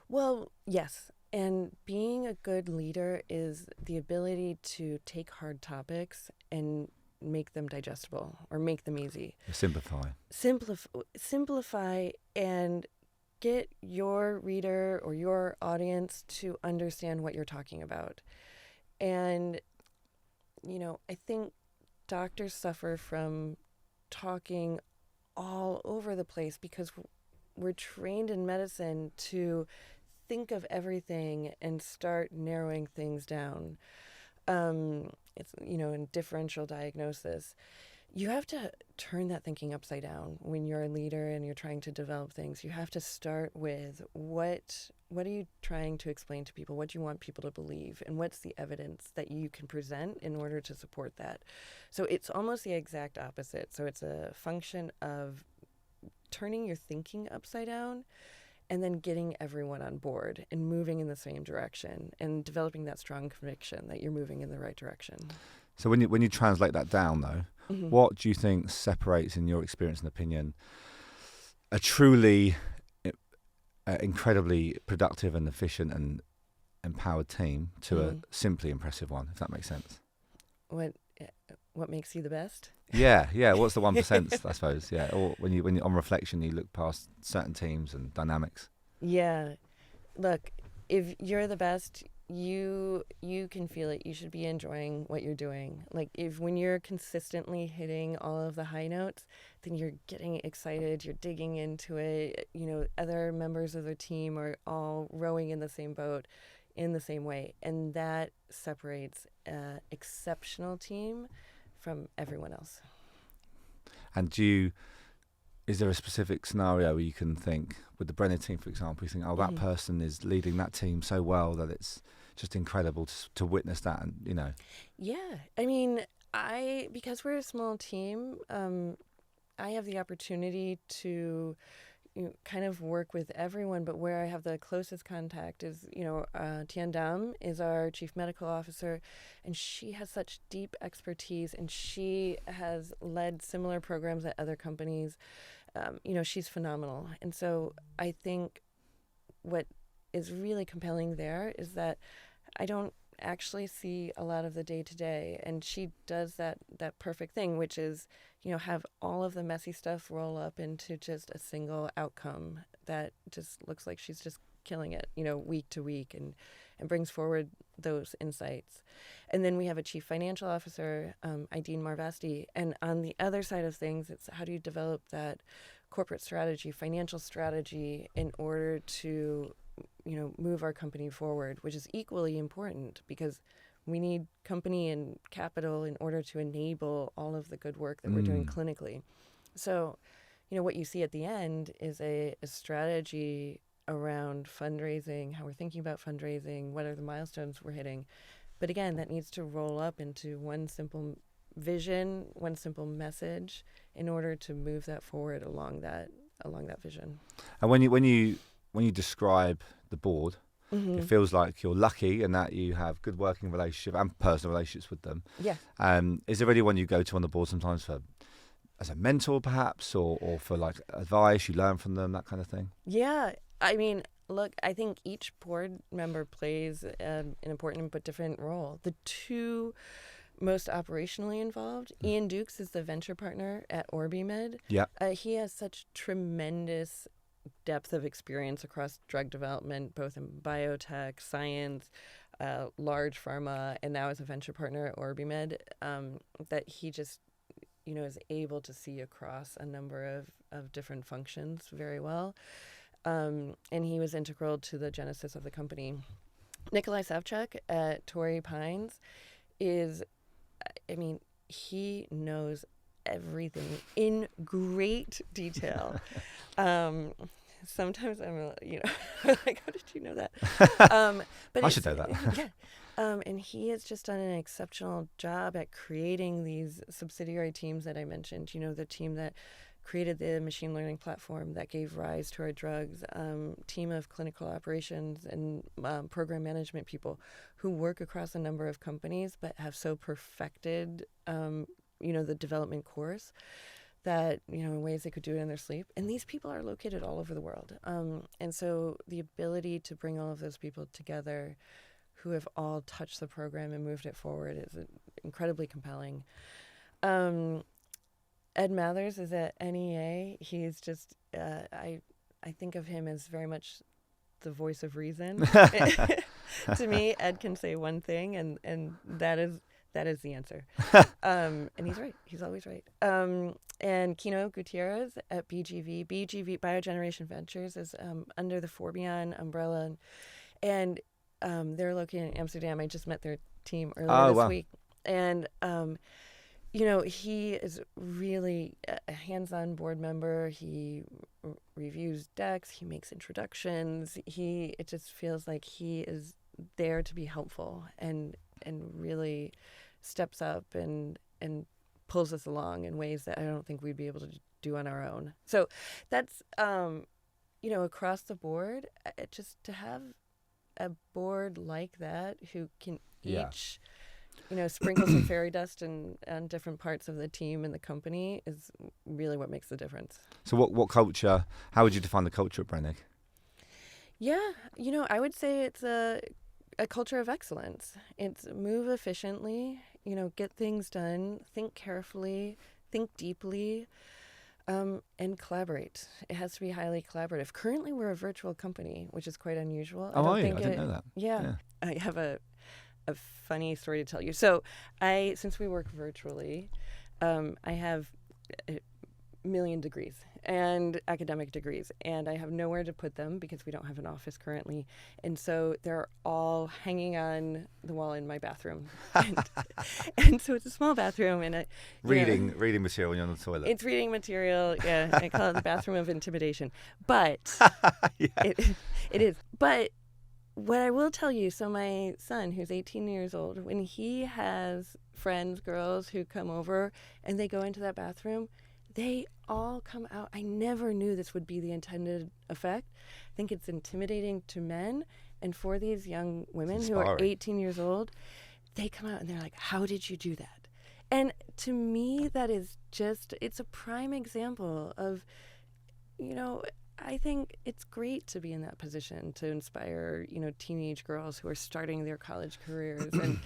Well, yes, and being a good leader is the ability to take hard topics and make them digestible or make them easy. Simplify and get your reader or your audience to understand what you're talking about. And I think doctors suffer from talking all over the place because we're trained in medicine to think of everything and start narrowing things down. It's, in differential diagnosis, you have to turn that thinking upside down when you're a leader and you're trying to develop things. You have to start with what are you trying to explain to people? What do you want people to believe? And what's the evidence that you can present in order to support that? So it's almost the exact opposite. So it's a function of turning your thinking upside down and then getting everyone on board and moving in the same direction and developing that strong conviction that you're moving in the right direction. So when you translate that down, though, what do you think separates, in your experience and opinion, a truly incredibly productive and efficient and empowered team to a simply impressive one, if that makes sense? What makes you the best? Yeah. What's the 1%, I suppose? Yeah. Or when you on reflection, you look past certain teams and dynamics. Yeah. Look, if you're the best, you can feel it. You should be enjoying what you're doing. Like when you're consistently hitting all of the high notes, then you're getting excited, you're digging into it. Other members of the team are all rowing in the same boat in the same way. And that separates an exceptional team from everyone else. And is there a specific scenario where you can think, with the Brenig team, for example, you think, that person is leading that team so well that it's just incredible to witness that, and Yeah, I mean, because we're a small team, I have the opportunity to kind of work with everyone, but where I have the closest contact is, Tian Dam is our chief medical officer, and she has such deep expertise, and she has led similar programs at other companies. she's phenomenal. And so I think what is really compelling there is that I don't actually see a lot of the day-to-day, and she does that perfect thing, which is, have all of the messy stuff roll up into just a single outcome that just looks like she's just killing it, week to week, and brings forward those insights. And then we have a chief financial officer, Ideen Marvasti, and on the other side of things, it's how do you develop that corporate strategy, financial strategy, in order to move our company forward, which is equally important because we need company and capital in order to enable all of the good work that we're doing clinically. So, what you see at the end is a strategy around fundraising, how we're thinking about fundraising, what are the milestones we're hitting. But again, that needs to roll up into one simple vision, one simple message in order to move that forward along that vision. And when you describe the board, it feels like you're lucky in that you have good working relationship and personal relationships with them. Yeah. Is there anyone you go to on the board sometimes as a mentor perhaps, or for like advice, you learn from them, that kind of thing? Yeah. I mean, look, I think each board member plays an important but different role. The two most operationally involved, Ian Dukes is the venture partner at OrbiMed. Yeah. He has such tremendous depth of experience across drug development, both in biotech, science, large pharma, and now as a venture partner at OrbiMed, that he just, is able to see across a number of different functions very well. And he was integral to the genesis of the company. Nikolai Savchuk at Torrey Pines he knows everything in great detail. Sometimes I'm, like, how did you know that? But I should know that. Yeah. And he has just done an exceptional job at creating these subsidiary teams that I mentioned. The team that created the machine learning platform that gave rise to our drugs, team of clinical operations and program management people who work across a number of companies but have so perfected, the development course that, in ways they could do it in their sleep. And these people are located all over the world. And so the ability to bring all of those people together who have all touched the program and moved it forward is incredibly compelling. Ed Mathers is at NEA. He's just, I think of him as very much the voice of reason. To me, Ed can say one thing, and that is the answer. And he's right. He's always right. And Kino Gutierrez at BGV BioGeneration Ventures is under the Forbion umbrella, and they're located in Amsterdam. I just met their team earlier this week, and he is really a hands-on board member. He reviews decks. He makes introductions. It just feels like he is there to be helpful and really steps up and pulls us along in ways that I don't think we'd be able to do on our own. So that's, across the board, just to have a board like that who can each... sprinkle some fairy dust on different parts of the team and the company is really what makes the difference. So what culture, how would you define the culture at Brenig? Yeah, I would say it's a culture of excellence. It's move efficiently, get things done, think carefully, think deeply, and collaborate. It has to be highly collaborative. Currently, we're a virtual company, which is quite unusual. I didn't know that. Yeah. I have a funny story to tell you. So since we work virtually, I have a million degrees and academic degrees, and I have nowhere to put them because we don't have an office currently. And so they're all hanging on the wall in my bathroom. And so it's a small bathroom, and reading material when you're on the toilet. It's reading material. Yeah, I call it the bathroom of intimidation. But it is. But what I will tell you, so my son, who's 18 years old, when he has friends, girls who come over and they go into that bathroom, they all come out. I never knew this would be the intended effect. I think it's intimidating to men. And for these young women who are 18 years old, they come out and they're like, how did you do that? And to me, that is it's a prime example of I think it's great to be in that position to inspire, teenage girls who are starting their college careers and,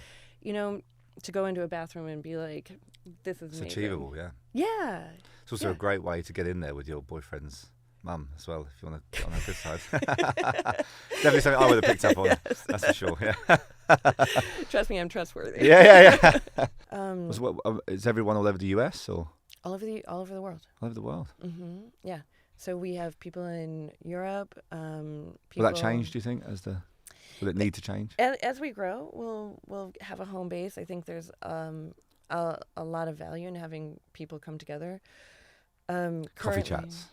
to go into a bathroom and be like, this is It's amazing. achievable, yeah. Yeah. It's also a great way to get in there with your boyfriend's mum as well, if you want to get on her good side. Definitely something I would have picked up on, yes. That's for sure, yeah. Trust me, I'm trustworthy. Yeah. Is everyone all over the US or? All over the world. All over the world? Mm-hmm. Yeah. So we have people in Europe. Will that change, do you think, will it need to change? As we grow, we'll have a home base. I think there's a lot of value in having people come together. Coffee chats.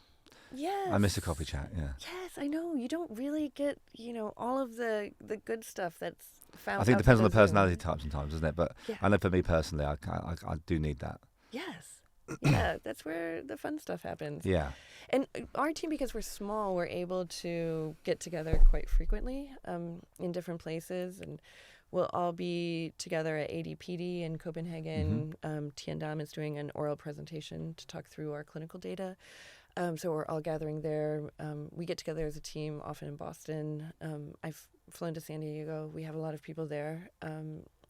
Yes. I miss a coffee chat, yeah. Yes, I know. You don't really get, all of the good stuff that's found. I think it depends on the personality Zoom. type sometimes, doesn't it? But yeah. I know for me personally, I do need that. Yes. Yeah, that's where the fun stuff happens. Yeah. And our team, because we're small, we're able to get together quite frequently in different places. And we'll all be together at ADPD in Copenhagen. Mm-hmm. Tiandam is doing an oral presentation to talk through our clinical data. So we're all gathering there. We get together as a team often in Boston. I've flown to San Diego. We have a lot of people there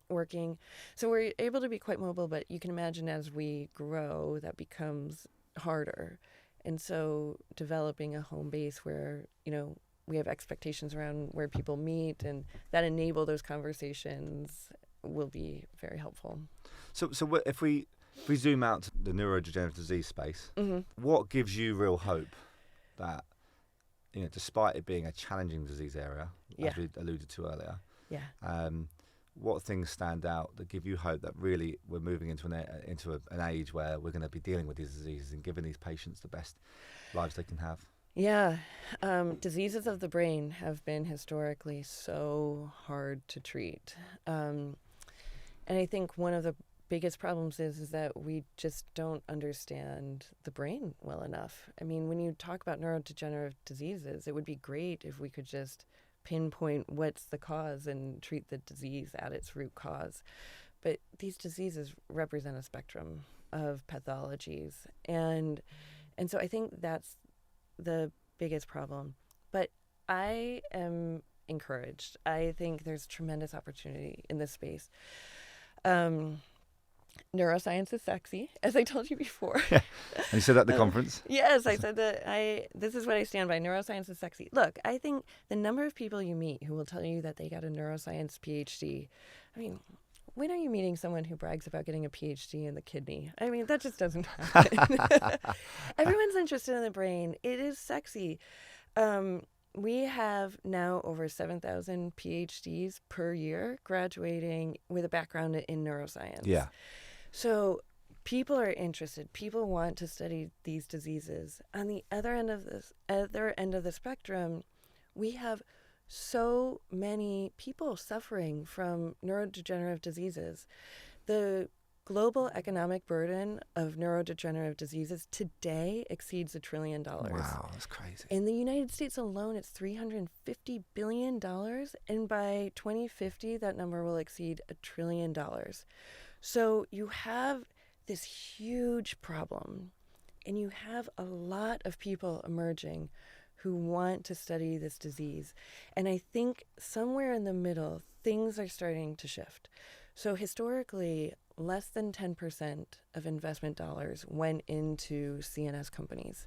working. So we're able to be quite mobile, but you can imagine as we grow, that becomes harder. And so developing a home base where, we have expectations around where people meet and that enable those conversations will be very helpful. So if we zoom out to the neurodegenerative disease space, mm-hmm. what gives you real hope that, despite it being a challenging disease area, as we alluded to earlier, what things stand out that give you hope that really we're moving into an age where we're going to be dealing with these diseases and giving these patients the best lives they can have? Yeah. Diseases of the brain have been historically so hard to treat. And I think one of the biggest problems is that we just don't understand the brain well enough. I mean, when you talk about neurodegenerative diseases, it would be great if we could just pinpoint what's the cause and treat the disease at its root cause. But these diseases represent a spectrum of pathologies. And so I think that's the biggest problem. But I am encouraged. I think there's tremendous opportunity in this space. Neuroscience is sexy, as I told you before. Yeah. And you said that at the conference? Yes, I said that. This is what I stand by. Neuroscience is sexy. Look, I think the number of people you meet who will tell you that they got a neuroscience PhD, I mean, when are you meeting someone who brags about getting a PhD in the kidney? I mean, that just doesn't happen. Everyone's interested in the brain. It is sexy. We have now over 7,000 PhDs per year graduating with a background in neuroscience. Yeah. So people are interested. People want to study these diseases. On the other end of the spectrum, we have so many people suffering from neurodegenerative diseases. The global economic burden of neurodegenerative diseases today exceeds $1 trillion. Wow, that's crazy. In the United States alone, it's $350 billion. And by 2050, that number will exceed $1 trillion. So you have this huge problem, and you have a lot of people emerging who want to study this disease. And I think somewhere in the middle, things are starting to shift. So historically, less than 10% of investment dollars went into CNS companies.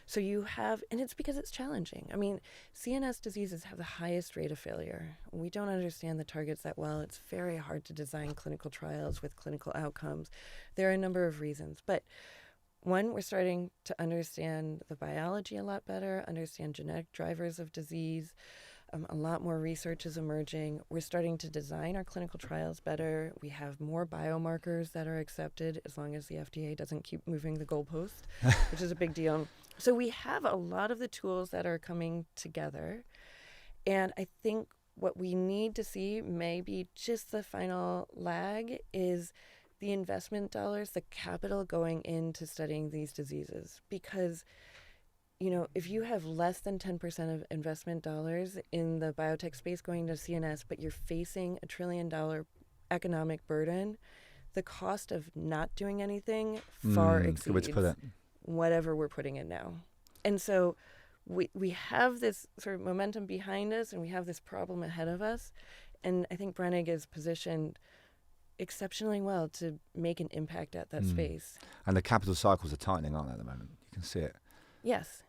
So you have, and it's because it's challenging. I mean, CNS diseases have the highest rate of failure. We don't understand the targets that well. It's very hard to design clinical trials with clinical outcomes. There are a number of reasons. But one, we're starting to understand the biology a lot better, understand genetic drivers of disease. A lot more research is emerging. We're starting to design our clinical trials better. We have more biomarkers that are accepted as long as the FDA doesn't keep moving the goalpost, which is a big deal. So we have a lot of the tools that are coming together. And I think what we need to see, maybe just the final lag, is the investment dollars, the capital going into studying these diseases. Because if you have less than 10% of investment dollars in the biotech space going to CNS, but you're facing $1 trillion economic burden, the cost of not doing anything far exceeds good way to put it. whatever we're putting in now. And so we have this sort of momentum behind us, and we have this problem ahead of us. And I think Brenig is positioned exceptionally well to make an impact at that space. And the capital cycles are tightening, aren't they, at the moment? You can see it. Yes.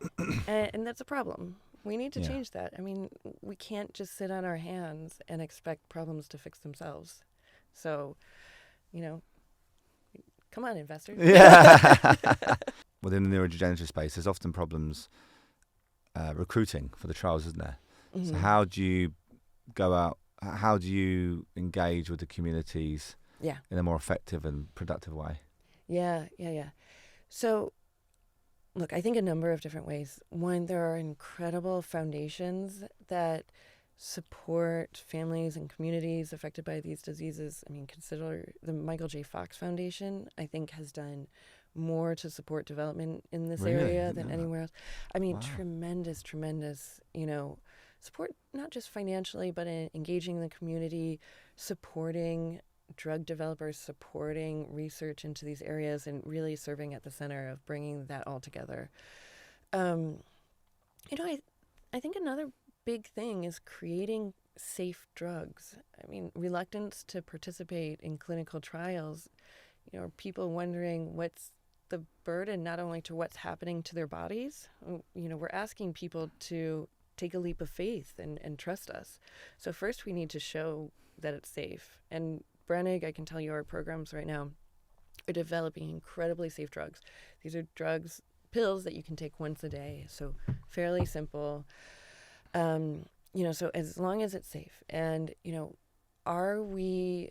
And that's a problem. We need to change that. I mean, we can't just sit on our hands and expect problems to fix themselves. So, come on, investors. Yeah. Within the neurodegenerative space, there's often problems recruiting for the trials, isn't there? Mm-hmm. So how do you go out? How do you engage with the communities in a more effective and productive way? Yeah. So, look, I think a number of different ways. One, there are incredible foundations that support families and communities affected by these diseases. I mean, consider the Michael J. Fox Foundation, I think, has done more to support development in this area than anywhere else. I mean, tremendous, support, not just financially, but in engaging the community, supporting drug developers, supporting research into these areas, and really serving at the center of bringing that all together. I think another big thing is creating safe drugs. I mean, reluctance to participate in clinical trials, people wondering what's the burden, not only to what's happening to their bodies. We're asking people to take a leap of faith and trust us. So first we need to show that it's safe. And Brenig, I can tell you, our programs right now are developing incredibly safe drugs. These are pills that you can take once a day. So fairly simple. So as long as it's safe. And, are we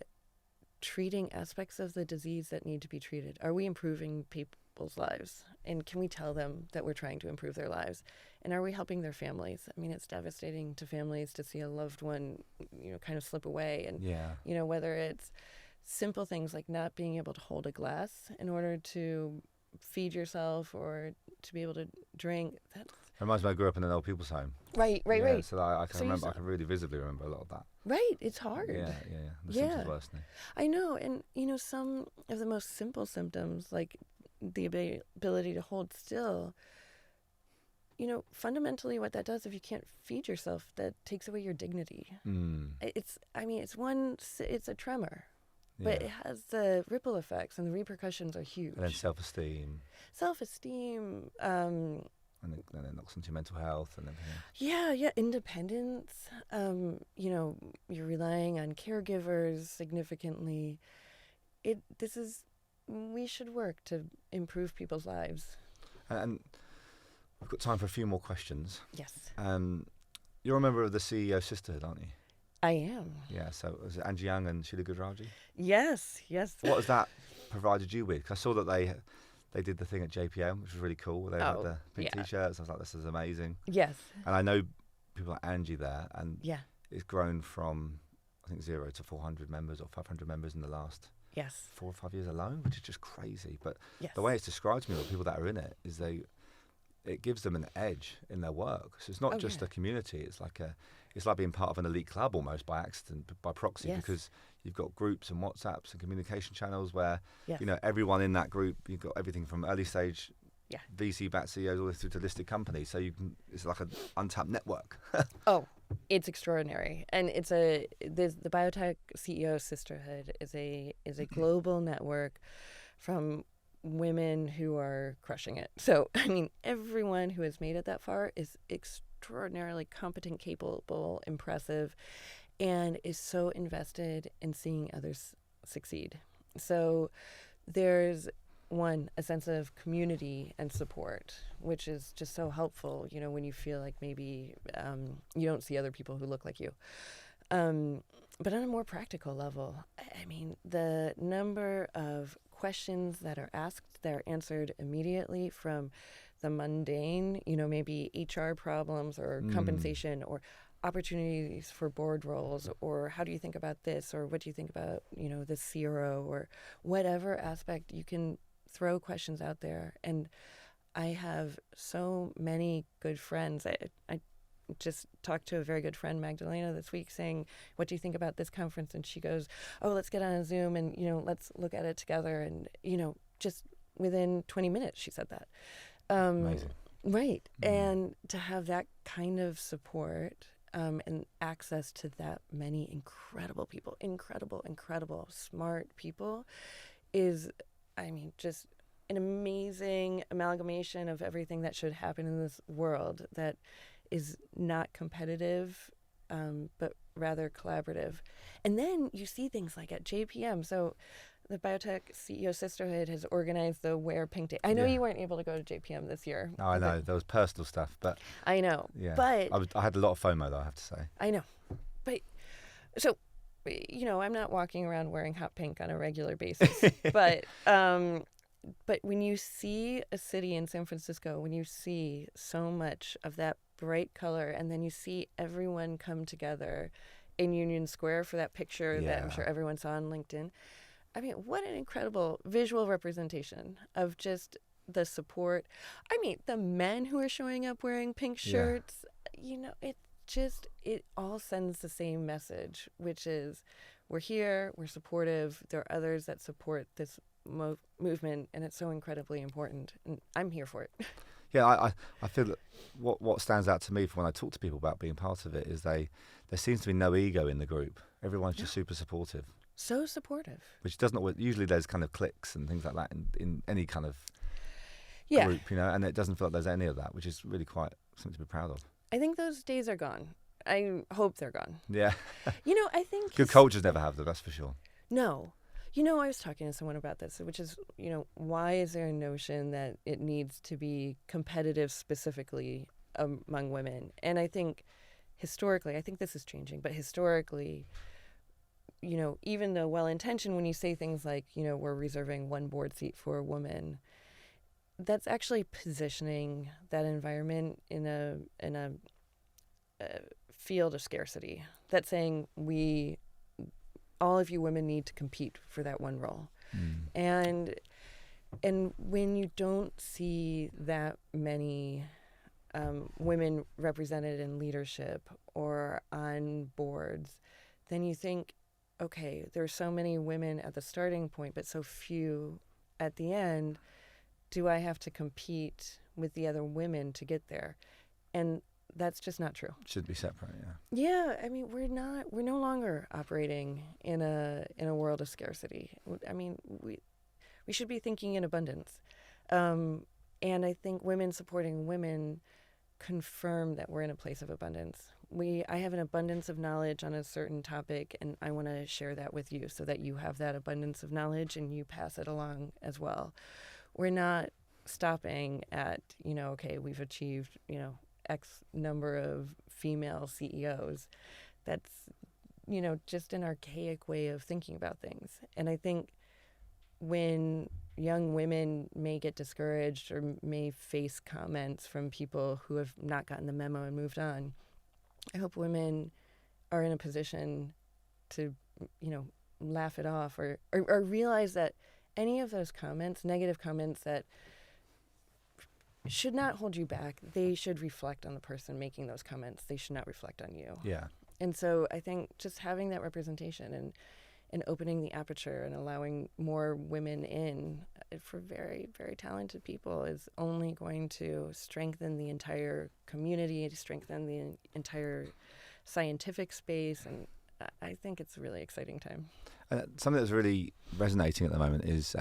treating aspects of the disease that need to be treated? Are we improving people's lives? And can we tell them that we're trying to improve their lives? And are we helping their families? I mean, it's devastating to families to see a loved one, kind of slip away. And, whether it's simple things like not being able to hold a glass in order to feed yourself or to be able to drink. That reminds me, I grew up in an old people's home. Right. So I can remember. I can really visibly remember a lot of that. Right, it's hard. Yeah. The symptoms worsening. I know, and some of the most simple symptoms, like the ability to hold still. Fundamentally, what that does, if you can't feed yourself, that takes away your dignity. It's a tremor. But it has the ripple effects, and the repercussions are huge. And then self-esteem. And then it knocks into mental health and everything. Yeah, independence. You're relying on caregivers significantly. We should work to improve people's lives. And we've got time for a few more questions. Yes. You're a member of the CEO Sisterhood, aren't you? I am. Yeah, so was it Angie Young and Sheila Goodraji? Yes. What has that provided you with? 'Cause I saw that they did the thing at JPM, which was really cool. They had the pink T-shirts. I was like, this is amazing. Yes. And I know people like Angie there, and it's grown from, I think, 0 to 400 members or 500 members in the last 4 or 5 years alone, which is just crazy. But the way it's described to me with people that are in it is it gives them an edge in their work. So it's not just a community. It's like being part of an elite club almost by accident, by proxy, because you've got groups and WhatsApps and communication channels where everyone in that group, you've got everything from early stage VC-backed CEOs all the way through to listed companies. So it's like an untapped network. It's extraordinary, and the Biotech CEO Sisterhood is a global network from women who are crushing it. So, I mean, everyone who has made it that far is extraordinarily competent, capable, impressive, and is so invested in seeing others succeed. So there's a sense of community and support, which is just so helpful, when you feel like maybe you don't see other people who look like you. But on a more practical level, I mean, the number of questions that are asked that are answered immediately, from the mundane, maybe HR problems or compensation or opportunities for board roles, or how do you think about this, or what do you think about, the CRO, or whatever aspect. You can throw questions out there. And I have so many good friends. I just talked to a very good friend, Magdalena, this week, saying, what do you think about this conference? And she goes, let's get on a Zoom and, let's look at it together. And, just within 20 minutes, she said that. Amazing. Right. And to have that kind of support and access to that many incredible people, incredible, smart people is, I mean, just an amazing amalgamation of everything that should happen in this world that is not competitive, but rather collaborative. And then you see things like at JPM. So the Biotech CEO Sisterhood has organized the Wear Pink Day. I know you weren't able to go to JPM this year. No, I know. There was personal stuff, but... I know. Yeah. But... I had a lot of FOMO, though, I have to say. I know. But, so, I'm not walking around wearing hot pink on a regular basis. But when you see a city in San Francisco, when you see so much of that bright color, and then you see everyone come together in Union Square for that picture that I'm sure everyone saw on LinkedIn. I mean, what an incredible visual representation of just the support. I mean, the men who are showing up wearing pink shirts, it all sends the same message, which is we're here, we're supportive. There are others that support this movement, and it's so incredibly important. And I'm here for it. Yeah, I feel that what stands out to me from when I talk to people about being part of it is there seems to be no ego in the group. Everyone's just super supportive. So supportive. Which doesn't always, usually there's kind of cliques and things like that in any kind of group, and it doesn't feel like there's any of that, which is really quite something to be proud of. I think those days are gone. I hope they're gone. Yeah. I think... Good cultures never have them, that's for sure. No. I was talking to someone about this, which is, why is there a notion that it needs to be competitive specifically among women? And I think historically, I think this is changing, but historically... even though well-intentioned, when you say things like, we're reserving one board seat for a woman, that's actually positioning that environment in a field of scarcity. That's saying all of you women need to compete for that one role. And when you don't see that many women represented in leadership or on boards, then you think, okay, there are so many women at the starting point, but so few at the end. Do I have to compete with the other women to get there? And that's just not true. Should be separate, yeah. Yeah, I mean, we're no longer operating in a world of scarcity. I mean, we should be thinking in abundance. And I think women supporting women confirm that we're in a place of abundance. I have an abundance of knowledge on a certain topic, and I want to share that with you so that you have that abundance of knowledge and you pass it along as well. We're not stopping at, okay, we've achieved, X number of female CEOs. That's, just an archaic way of thinking about things. And I think when young women may get discouraged or may face comments from people who have not gotten the memo and moved on, I hope women are in a position to, laugh it off or realize that any of those comments, negative comments that should not hold you back, they should reflect on the person making those comments. They should not reflect on you. Yeah. And so I think just having that representation and opening the aperture and allowing more women in for very, very talented people is only going to strengthen the entire community, to strengthen the entire scientific space. And I think it's a really exciting time. Something that's really resonating at the moment is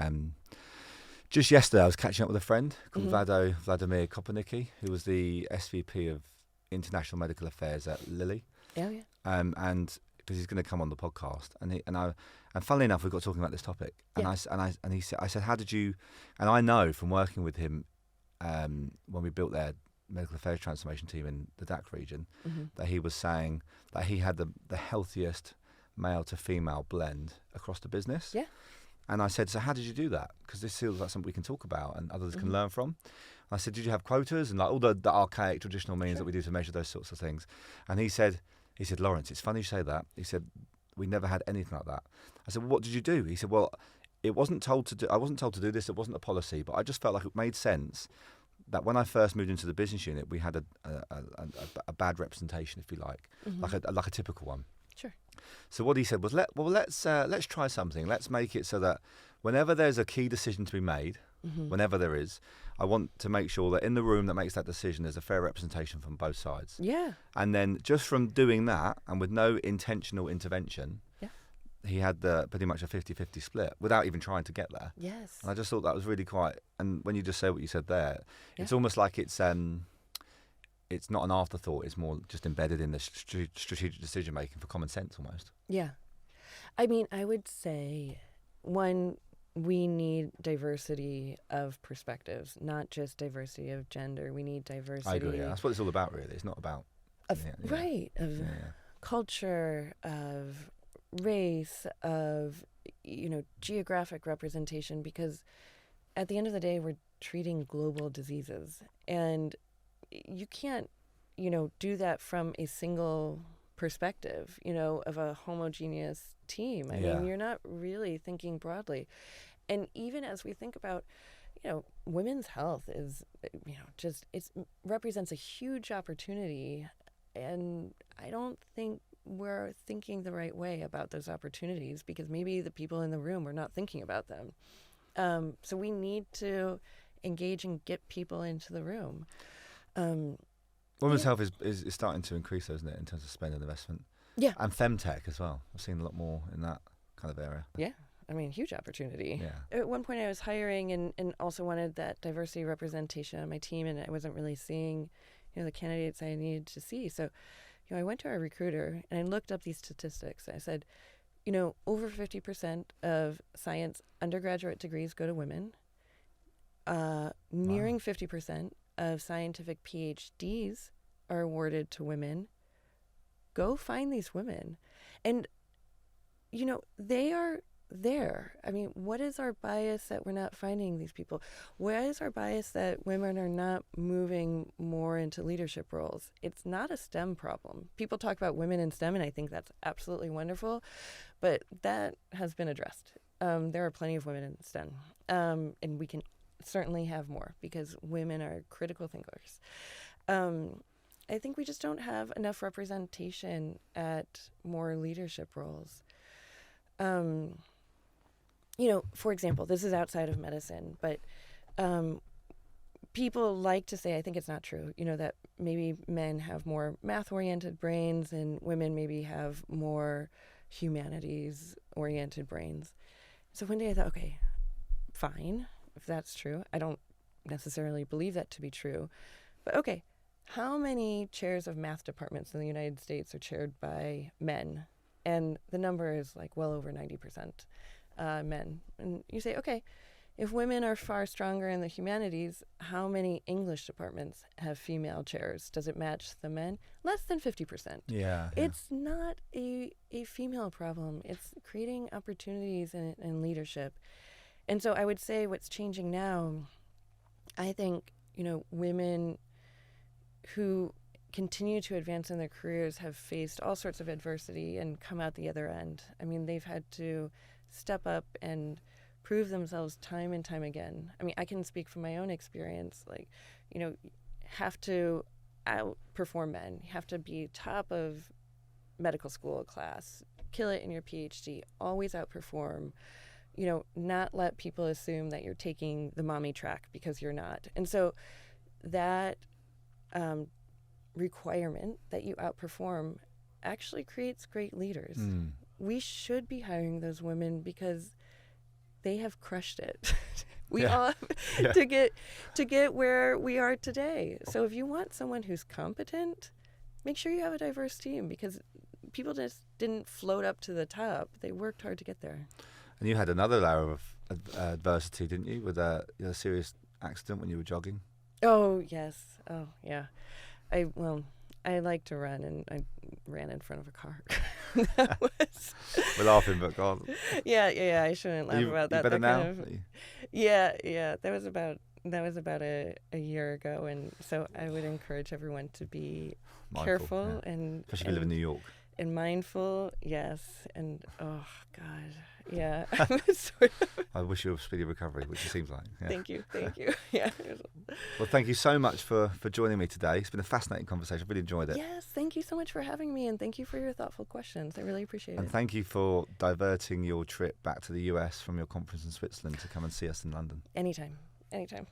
just yesterday I was catching up with a friend called Vladimir Kopernicki, who was the SVP of International Medical Affairs at Lilly. Oh, yeah. And because he's going to come on the podcast, and funnily enough, we got talking about this topic, and I said, how did you? And I know from working with him when we built their medical affairs transformation team in the DAC region, that he was saying that he had the healthiest male to female blend across the business. Yeah. And I said, so how did you do that? Because this feels like something we can talk about and others can learn from. I said, did you have quotas and like all the archaic traditional means that we do to measure those sorts of things? And he said, Lawrence, it's funny you say that. He said, we never had anything like that. I said, well, what did you do? He said, well, I wasn't told to do this. It wasn't a policy, but I just felt like it made sense that when I first moved into the business unit, we had a bad representation, if you like, like a typical one. Sure. So what he said was, let's try something. Let's make it so that whenever there's a key decision to be made, whenever there is, I want to make sure that in the room that makes that decision, there's a fair representation from both sides. Yeah. And then just from doing that, and with no intentional intervention, he had pretty much a 50-50 split without even trying to get there. Yes. And I just thought that was really quite, and when you just say what you said there, it's almost like it's not an afterthought, it's more just embedded in the strategic decision making for common sense almost. Yeah. I mean, I would say, one, we need diversity of perspectives, not just diversity of gender. We need diversity. I agree, yeah. That's what it's all about, really. It's not about... Right. Of culture, of race, of, geographic representation, because at the end of the day, we're treating global diseases. And you can't, do that from a single perspective, of a homogeneous team. I mean, you're not really thinking broadly. And even as we think about, women's health is, it represents a huge opportunity. And I don't think we're thinking the right way about those opportunities, because maybe the people in the room are not thinking about them. So we need to engage and get people into the room. Women's health is starting to increase, isn't it, in terms of spend and investment? Yeah. And femtech as well. I've seen a lot more in that kind of area. Yeah. I mean, huge opportunity. Yeah. At one point I was hiring and also wanted that diversity representation on my team, and I wasn't really seeing, the candidates I needed to see. So, I went to our recruiter and I looked up these statistics. I said, over 50% of science undergraduate degrees go to women. Nearing 50% of scientific PhDs are awarded to women. Go find these women. And, they are there. I mean, what is our bias that we're not finding these people? Why is our bias that women are not moving more into leadership roles? It's not a STEM problem. People talk about women in STEM, and I think that's absolutely wonderful, but that has been addressed. There are plenty of women in STEM, and we can certainly have more, because women are critical thinkers. I think we just don't have enough representation at more leadership roles. For example, this is outside of medicine, but people like to say, I think it's not true, that maybe men have more math-oriented brains and women maybe have more humanities-oriented brains. So one day I thought, okay, fine, if that's true. I don't necessarily believe that to be true. But okay, how many chairs of math departments in the United States are chaired by men? And the number is well over 90%. Men. And you say, okay, if women are far stronger in the humanities, how many English departments have female chairs? Does it match the men? Less than 50%. Yeah. It's not a female problem. It's creating opportunities and leadership. And so I would say what's changing now, I think, women who continue to advance in their careers have faced all sorts of adversity and come out the other end. I mean, they've had to step up and prove themselves time and time again. I mean, I can speak from my own experience, have to outperform men. You have to be top of medical school class, kill it in your PhD, always outperform, not let people assume that you're taking the mommy track, because you're not. And so that requirement that you outperform actually creates great leaders. We should be hiring those women because they have crushed it. We all have to get where we are today. So if you want someone who's competent, make sure you have a diverse team, because people just didn't float up to the top. They worked hard to get there. And you had another layer of adversity, didn't you, with a serious accident when you were jogging? Oh, yes. Oh, yeah. I like to run, and I ran in front of a car. We're laughing, but God. Yeah. I shouldn't laugh about that. You better now? Yeah. That was about a year ago, and so I would encourage everyone to be careful and especially if you live in New York. And mindful, yes, and oh God, yeah. I wish you a speedy recovery, which it seems like. Yeah. Thank you. Yeah. Well, thank you so much for joining me today. It's been a fascinating conversation. I've really enjoyed it. Yes, thank you so much for having me, and thank you for your thoughtful questions. I really appreciate it. And thank you for diverting your trip back to the US from your conference in Switzerland to come and see us in London. Anytime. Anytime.